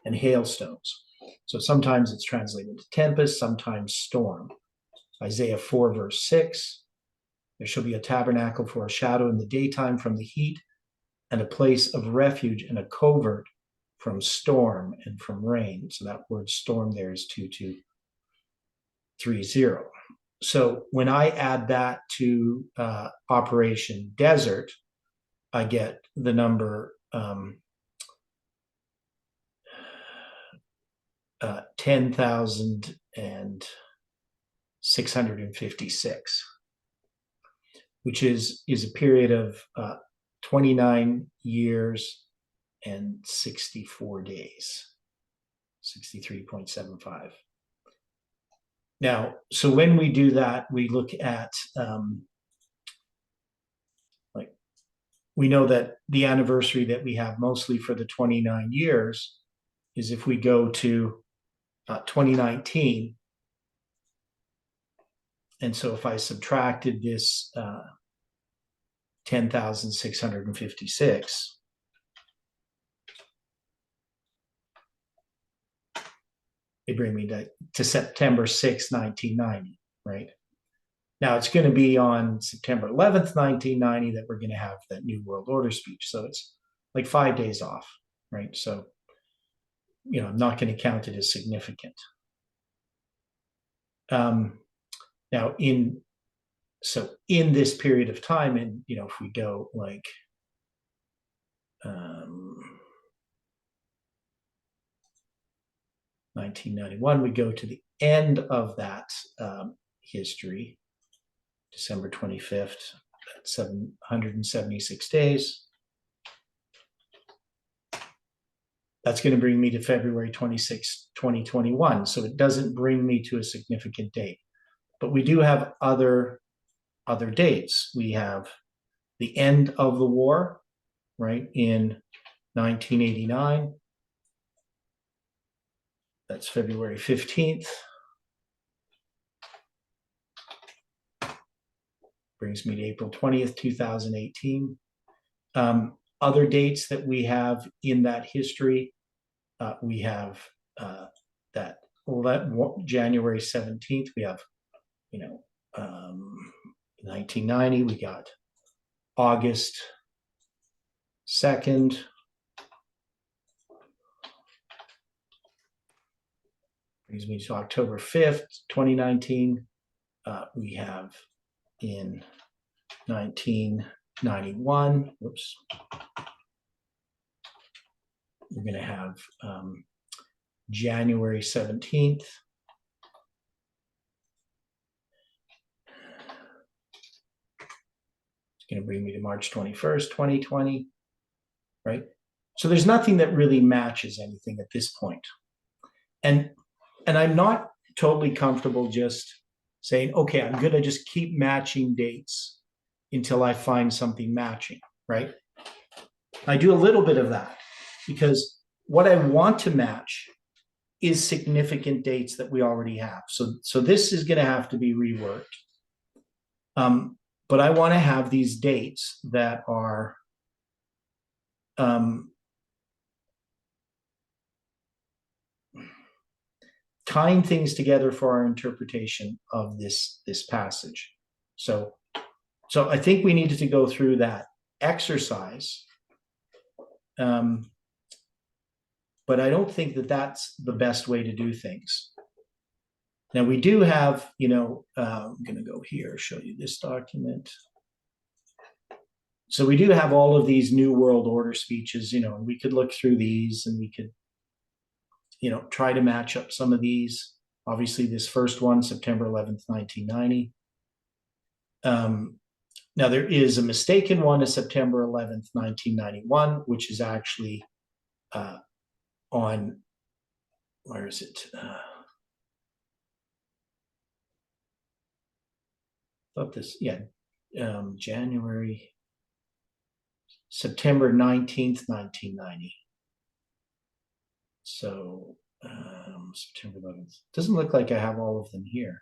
and hailstones. So sometimes it's translated to tempest, sometimes storm. Isaiah 4, verse 6, there shall be a tabernacle for a shadow in the daytime from the heat, and a place of refuge and a covert from storm and from rain. So that word storm there is 2230. So when I add that to Operation Desert, I get the number 10,656, which is a period of 29 years and 64 days, 63.75. Now, so when we do that, we look at like we know that the anniversary that we have mostly for the 29 years is if we go to 2019. And so if I subtracted this 10,656, it bring me to September 6, 1990, right? Now it's going to be on September 11th, 1990 that we're going to have that New World Order speech. So it's like 5 days off, right? So, you know, I'm not going to count it as significant. Now in this period of time, and, you know, if we go like, 1991, we go to the end of that history, December 25th, 776 days. That's going to bring me to February 26, 2021. So it doesn't bring me to a significant date. But we do have other dates. We have the end of the war, right, in 1989. That's February 15th. Brings me to April 20th, 2018. Other dates that we have in that history, we have that January 17th, we have, you know, 1990, we got August 2nd. Brings me to October 5th, 2019. We have in 1991, whoops, we're going to have January 17th. It's going to bring me to March 21st, 2020, right? So there's nothing that really matches anything at this point. And I'm not totally comfortable just saying, okay, I'm going to just keep matching dates until I find something matching, right? I do a little bit of that because what I want to match is significant dates that we already have. So this is going to have to be reworked. But I want to have these dates that are tying things together for our interpretation of this passage. So I think we needed to go through that exercise. But I don't think that that's the best way to do things. Now we do have, you know, I'm going to go here, show you this document. So we do have all of these New World Order speeches, you know, and we could look through these and we could, you know, try to match up some of these. Obviously, this first one, September 11th, 1990. Now, there is a mistaken one of September 11th, 1991, which is actually on, where is it? Thought this, yeah, September 19th, 1990. So September 11th. Doesn't look like I have all of them here.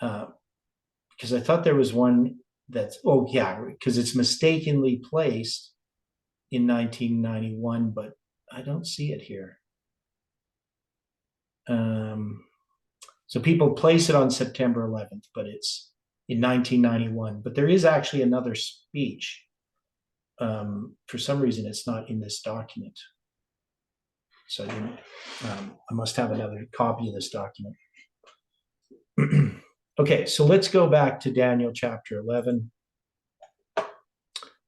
Because I thought there was one that's, oh yeah, because it's mistakenly placed in 1991, but I don't see it here. So people place it on September 11th, but it's in 1991. But there is actually another speech. For some reason, it's not in this document. So I must have another copy of this document. Okay, so let's go back to Daniel chapter 11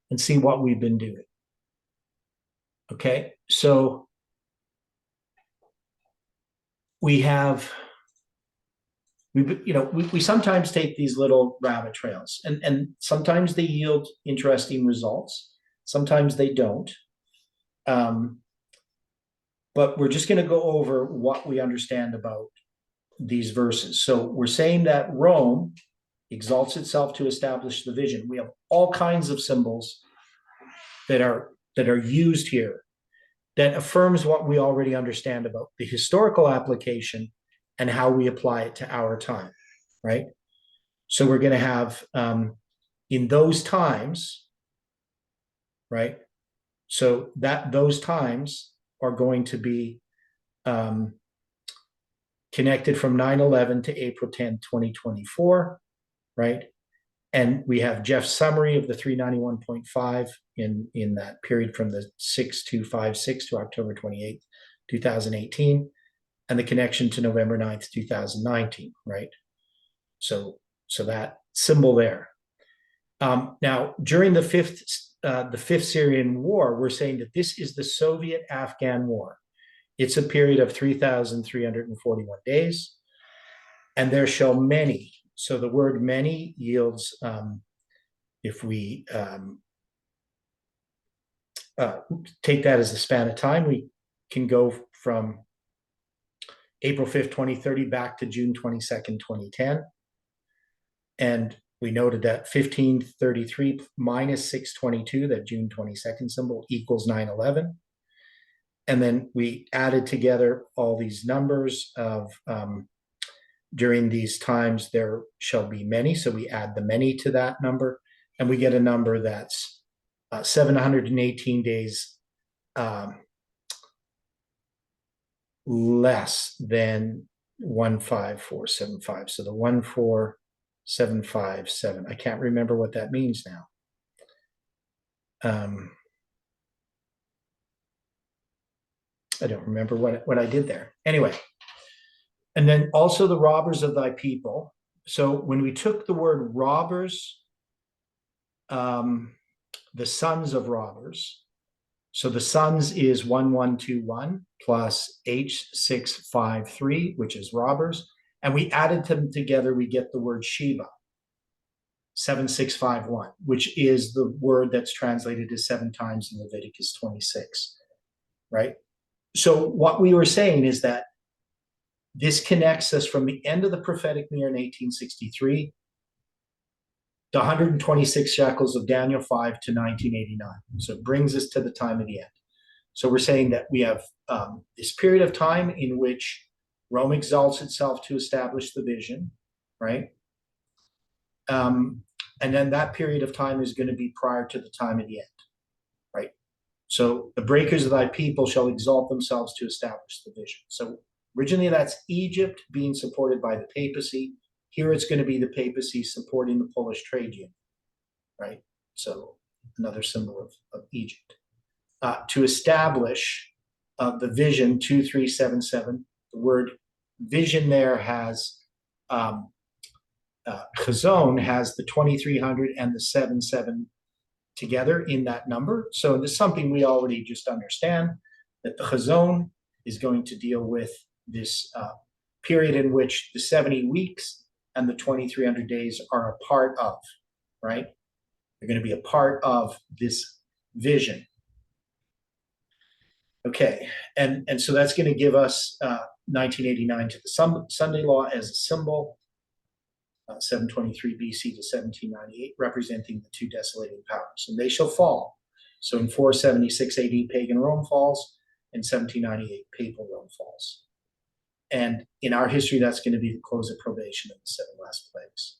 and see what we've been doing. Okay, so we sometimes take these little rabbit trails, and sometimes they yield interesting results. Sometimes they don't. But we're just going to go over what we understand about these verses. So we're saying that Rome exalts itself to establish the vision. We have all kinds of symbols that are used here that affirms what we already understand about the historical application and how we apply it to our time, right? So we're going to have in those times, right? So that those times are going to be connected from 9/11 to April 10, 2024, right? And we have Jeff's summary of the 391.5 in that period from the 6/2/56 to October 28th, 2018, and the connection to November 9th, 2019, right? So that symbol there. Now, during the fifth Syrian War, we're saying that this is the Soviet-Afghan War. It's a period of 3,341 days, and there shall many. So the word many yields, if we take that as the span of time, we can go from April 5th, 2030 back to June 22nd, 2010. And we noted that 1533 minus 622, that June 22nd symbol, equals 9/11. And then we added together all these numbers of during these times there shall be many. So we add the many to that number, and we get a number that's 718 days less than 15475. So the 14757. I can't remember what that means now. I don't remember what I did there. Anyway, and then also the robbers of thy people. So when we took the word robbers, the sons of robbers, so the sons is 1121 plus H653, which is robbers, and we added them together, we get the word Sheba, 7651, which is the word that's translated as 7 times in Leviticus 26, right? So what we were saying is that this connects us from the end of the prophetic year in 1863, the 126 shekels of Daniel 5 to 1989. So it brings us to the time of the end. So we're saying that we have this period of time in which Rome exalts itself to establish the vision, right? And then that period of time is going to be prior to the time of the end, right? So the breakers of thy people shall exalt themselves to establish the vision. So originally that's Egypt being supported by the papacy. Here it's going to be the papacy supporting the Polish trade union, right? So another symbol of Egypt. To establish the vision 2377, the word vision there has, chazon has the 2300 and the 77 together in that number. So this is something we already just understand, that the chazon is going to deal with this period in which the 70 weeks and the 2300 days are a part of, right? They're going to be a part of this vision. Okay, and so that's going to give us 1989 to the Sunday Law as a symbol, 723 BC to 1798, representing the 2 desolating powers, and they shall fall. So in 476 AD, pagan Rome falls, in 1798, papal Rome falls. And in our history, that's going to be the close of probation of the 7 last plagues.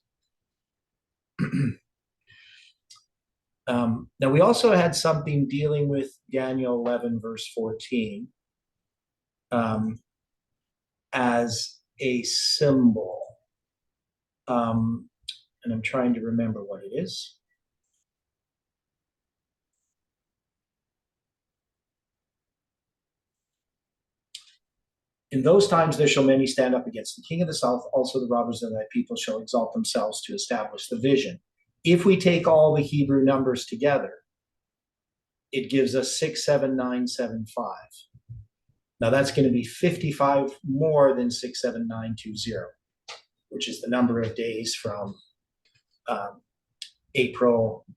Now, we also had something dealing with Daniel 11, verse 14, as a symbol. And I'm trying to remember what it is. In those times there shall many stand up against the king of the south. Also the robbers of thy people shall exalt themselves to establish the vision. If we take all the Hebrew numbers together, it gives us 67975. Now that's going to be 55 more than 67920, which is the number of days from April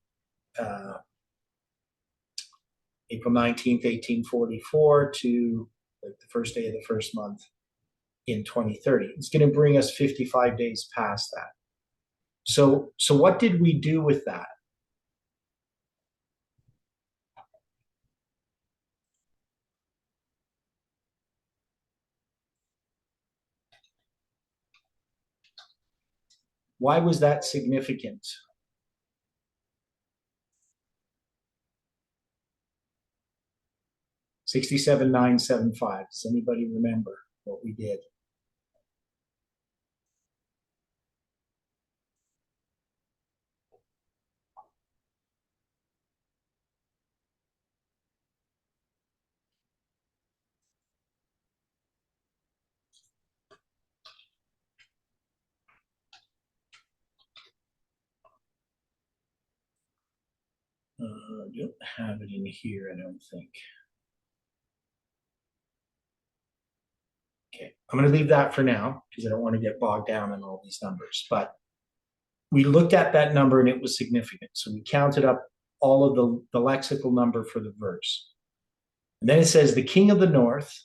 19th, 1844 to like the first day of the first month in 2030. It's going to bring us 55 days past that. So what did we do with that? Why was that significant? $67,975. Does anybody remember what we did? Don't have it in here, I don't think. Okay, I'm going to leave that for now because I don't want to get bogged down in all these numbers. But we looked at that number and it was significant. So we counted up all of the lexical number for the verse. And then it says, the king of the north,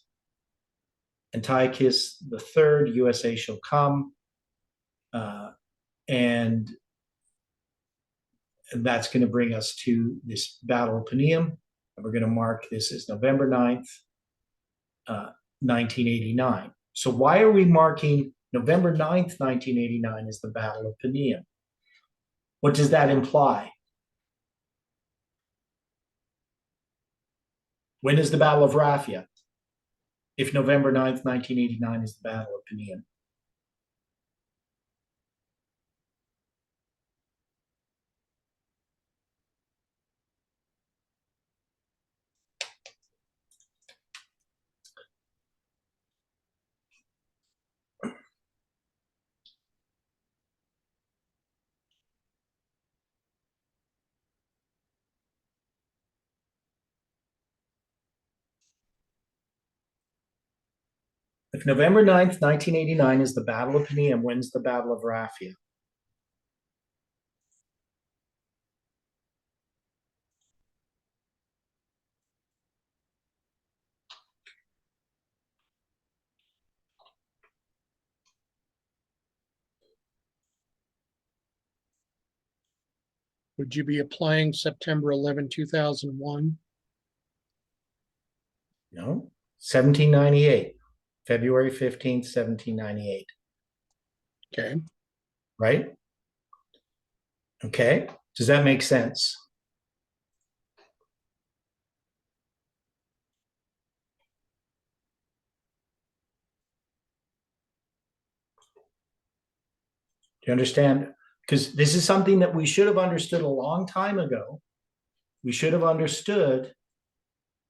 Antiochus the third, USA shall come. And that's going to bring us to this Battle of Panium. And we're going to mark this as November 9th, 1989. So why are we marking November 9th, 1989 as the Battle of Panium? What does that imply? When is the Battle of Raphia? If November 9th, 1989 is the Battle of Panium. If November 9th, 1989 is the Battle of Panium, when's the Battle of Raphia? Would you be applying September 11, 2001? No, 1798, February 15th, 1798, Okay, right? Okay, does that make sense? Do you understand? Because this is something that we should have understood a long time ago. We should have understood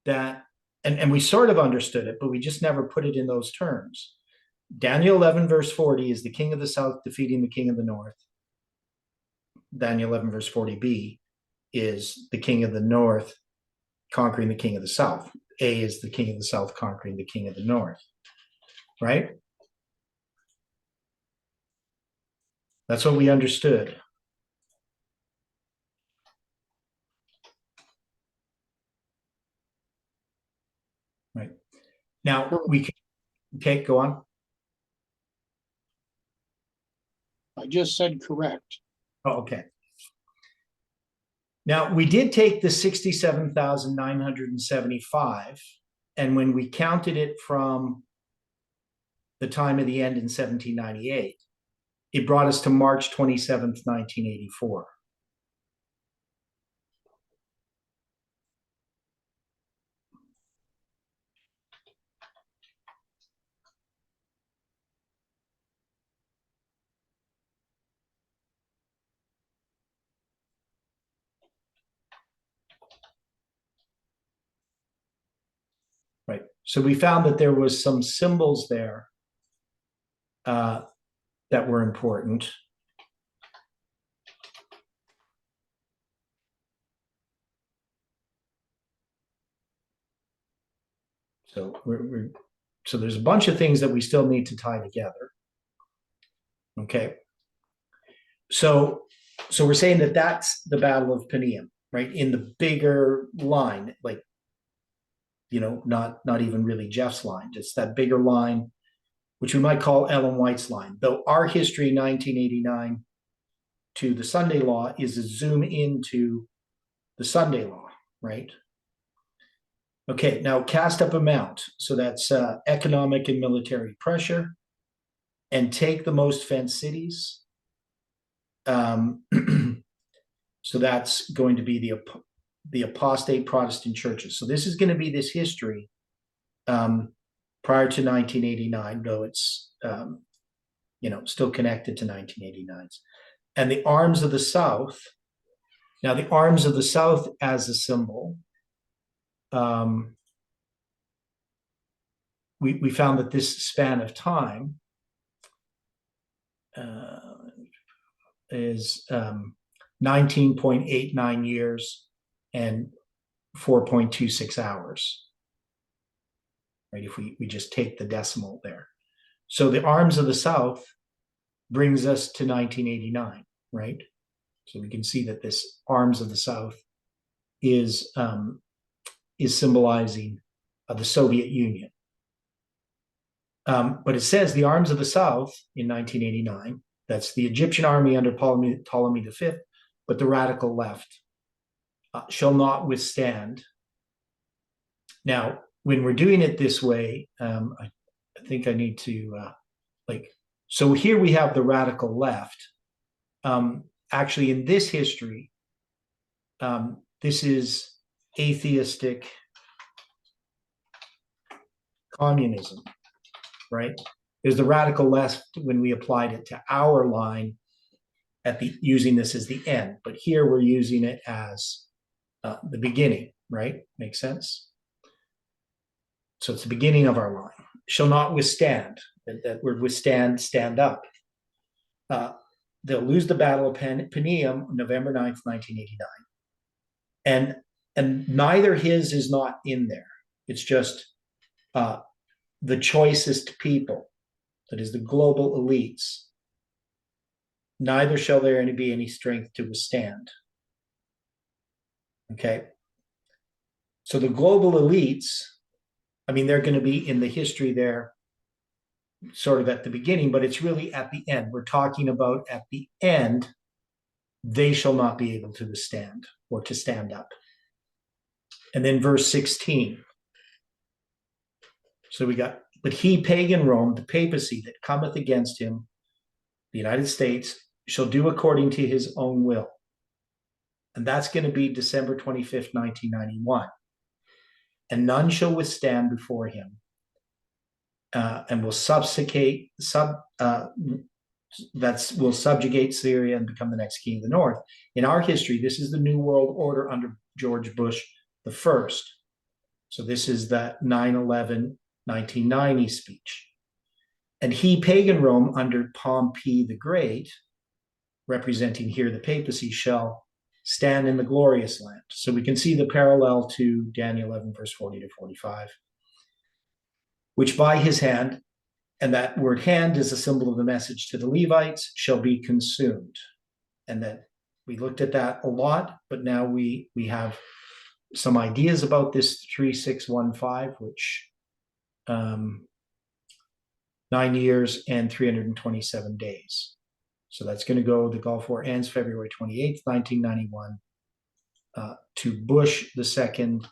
that, and we sort of understood it, but we just never put it in those terms. Daniel 11, verse 40 is the king of the south defeating the king of the north. Daniel 11, verse 40b is the king of the north conquering the king of the south. A is the king of the south conquering the king of the north, right? That's what we understood. Right. Now we can, okay, go on. I just said correct. Oh, okay. Now we did take the 67,975, and when we counted it from the time of the end in 1798, it brought us to March 27th, 1984. Right. So we found that there was some symbols there that were important. So so there's a bunch of things that we still need to tie together. Okay. So we're saying that that's the Battle of Panium, right? In the bigger line, like, you know, not even really Jeff's line, just that bigger line, which we might call Ellen White's line. Though our history 1989 to the Sunday Law is a zoom into the Sunday Law, right? Okay, now cast up amount. So that's economic and military pressure, and take the most fenced cities. So that's going to be the apostate Protestant churches. So this is going to be this history prior to 1989, though it's still connected to 1989. And the arms of the South. Now, the arms of the South as a symbol. We found that this span of time is 19.89 years and 4.26 hours. Right, if we just take the decimal there. So the arms of the South brings us to 1989, right? So we can see that this arms of the South is symbolizing the Soviet Union. But it says the arms of the South in 1989, that's the Egyptian army under Ptolemy V, but the radical left shall not withstand. Now, when we're doing it this way, I think I need to, so here we have the radical left. Actually, in this history, this is atheistic communism, right? There's the radical left when we applied it to our line using this as the end, but here we're using it as the beginning, right? Makes sense? So it's the beginning of our line. Shall not withstand. That word withstand, stand up. They'll lose the Battle of Paneum, November 9th, 1989. And neither his is not in there. It's just the choicest people, that is the global elites. Neither shall there be any strength to withstand. Okay? So the global elites, I mean, they're going to be in the history there sort of at the beginning, but it's really at the end. We're talking about at the end, they shall not be able to withstand or to stand up. And then verse 16. So we got, but he, pagan Rome, the papacy that cometh against him, the United States, shall do according to his own will. And that's going to be December 25th, 1991. And none shall withstand before him, and will subjugate Syria and become the next king of the north. In our history, this is the New World Order under George Bush the first. So this is the 9/11 1990 speech. And he, pagan Rome, under Pompey the Great, representing here the papacy, shall stand in the glorious land. So we can see the parallel to Daniel 11, verse 40 to 45, which by his hand, and that word hand is a symbol of the message to the Levites, shall be consumed. And that we looked at that a lot, but now we have some ideas about this 3615, which 9 years and 327 days. So that's going to go, the Gulf War ends February 28th, 1991, to Bush the second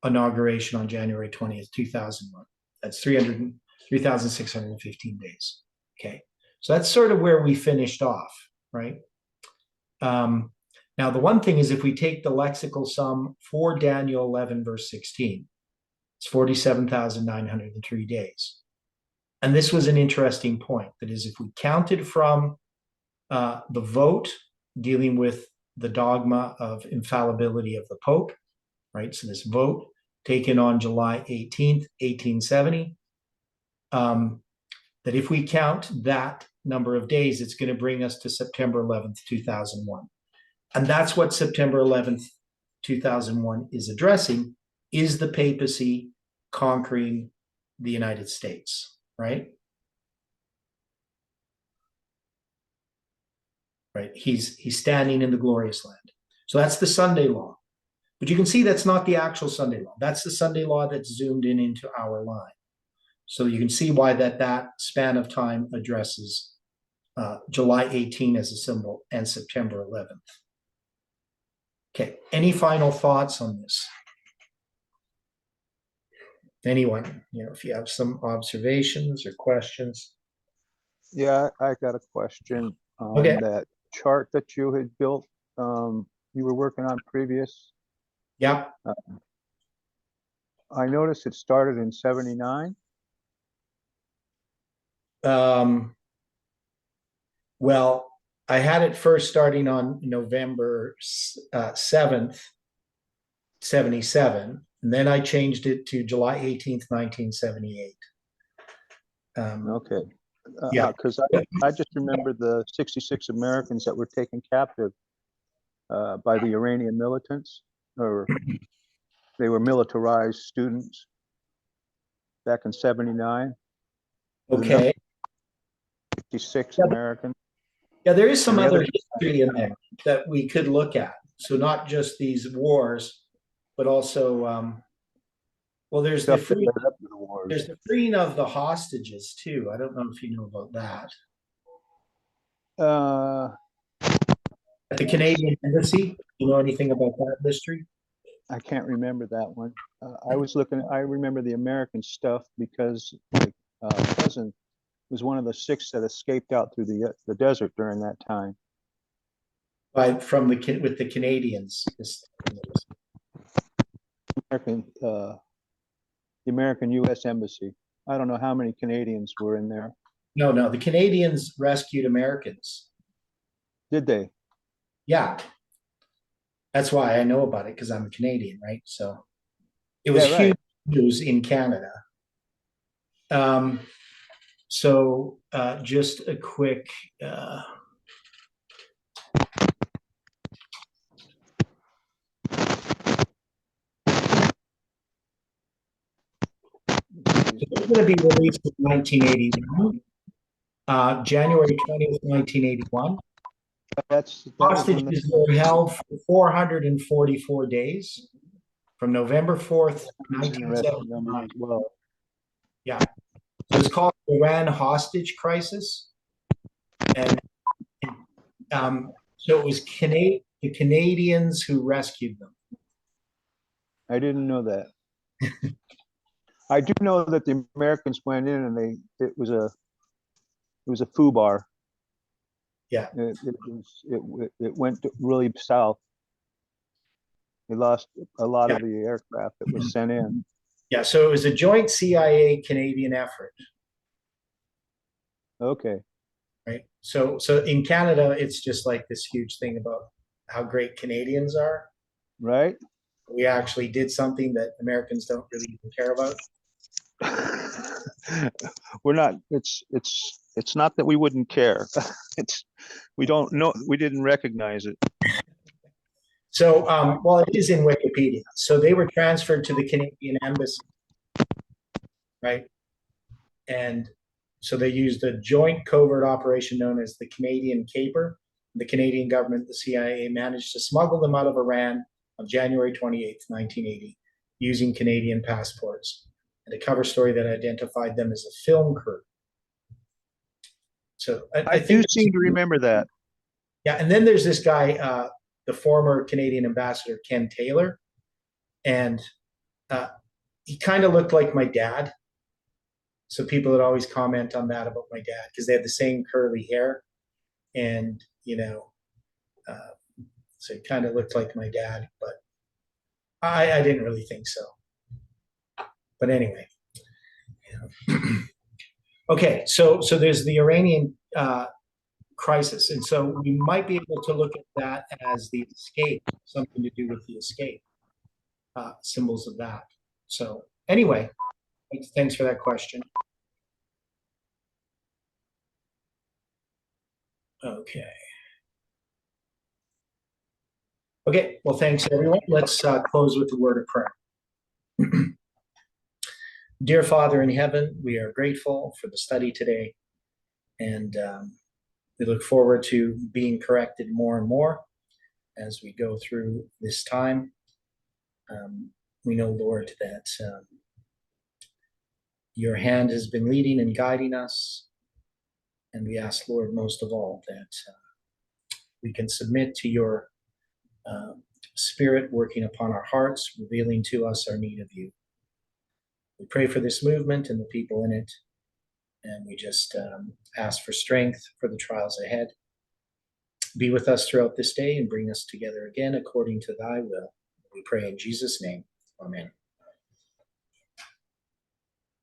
inauguration on January 20th, 2001. That's 3,615 days. Okay. So that's sort of where we finished off, right? Now, the one thing is if we take the lexical sum for Daniel 11, verse 16, it's 47,903 days. And this was an interesting point. That is, if we counted from the vote dealing with the dogma of infallibility of the Pope, right? So this vote taken on July 18th, 1870, that if we count that number of days, it's going to bring us to September 11th, 2001. And that's what September 11th, 2001 is addressing, is the papacy conquering the United States, right? Right. He's standing in the glorious land. So that's the Sunday law. But you can see that's not the actual Sunday law. That's the Sunday law that's zoomed in into our line. So you can see why that span of time addresses July 18 as a symbol and September 11th. Okay, any final thoughts on this? Anyone, if you have some observations or questions. Yeah, I got a question Okay. on that chart that you had built, you were working on previous. Yeah. I noticed it started in 79. Well, I had it first starting on November 7th, 77, and then I changed it to July 18th, 1978. Okay. Yeah. Because I just remember the 66 Americans that were taken captive by the Iranian militants, or they were militarized students back in 79. The number Okay. 66 Yeah, Americans. yeah, there is some And the other other, history in there that we could look at. So not just these wars, but also, well, stuff that led up to the wars. there's the freeing of the hostages too. I don't know if you know about that. Uh, At the Canadian Embassy, you know anything about that history? I can't remember that one. I remember the American stuff because my cousin was one of the 6 that escaped out through the desert during that time. From with the Canadians. The American U.S. Embassy. I don't know how many Canadians were in there. No, the Canadians rescued Americans. Did they? Yeah. That's why I know about it, because I'm a Canadian, right? So it was Yeah, right. huge news in Canada. So just a quick it's going to be released in 1981, January 20th, 1981. That was when Hostages were held for 444 days from November 4th, that's an interesting number 1979. as well. Yeah. So it's called the Iran hostage crisis. And so it was the Canadians who rescued them. I didn't know that. I do know that the Americans went in and it was a FUBAR. Yeah. It went really south. They lost a lot of the aircraft that was sent in. Yeah, so it was a joint CIA Canadian effort. Okay. Right. So in Canada, it's just like this huge thing about how great Canadians are. Right. We actually did something that Americans don't really even care about. We're not, it's not that we wouldn't care. We don't know, we didn't recognize it. So, well, it is in Wikipedia. So they were transferred to the Canadian Embassy, right? And so they used a joint covert operation known as the Canadian Caper. The Canadian government, the CIA, managed to smuggle them out of Iran on January 28th, 1980, using Canadian passports, and a cover story that identified them as a film crew. So I do seem to remember that. Yeah, and then there's this guy, the former Canadian ambassador, Ken Taylor, and he kind of looked like my dad. So people would always comment on that about my dad because they had the same curly hair, and so he kind of looked like my dad, but I didn't really think so. But anyway, okay. So there's the Iranian crisis, and so we might be able to look at that as the escape, something to do with the escape, symbols of that. So anyway, thanks for that question. Okay. Okay, well, thanks everyone. Let's close with the word of prayer. Dear Father in heaven, we are grateful for the study today, and we look forward to being corrected more and more as we go through this time. We know, Lord, that your hand has been leading and guiding us, and we ask, Lord, most of all, that we can submit to your Spirit working upon our hearts, revealing to us our need of you. We pray for this movement and the people in it, And we just ask for strength for the trials ahead. Be with us throughout this day and bring us together again according to thy will. We pray in Jesus' name. Amen.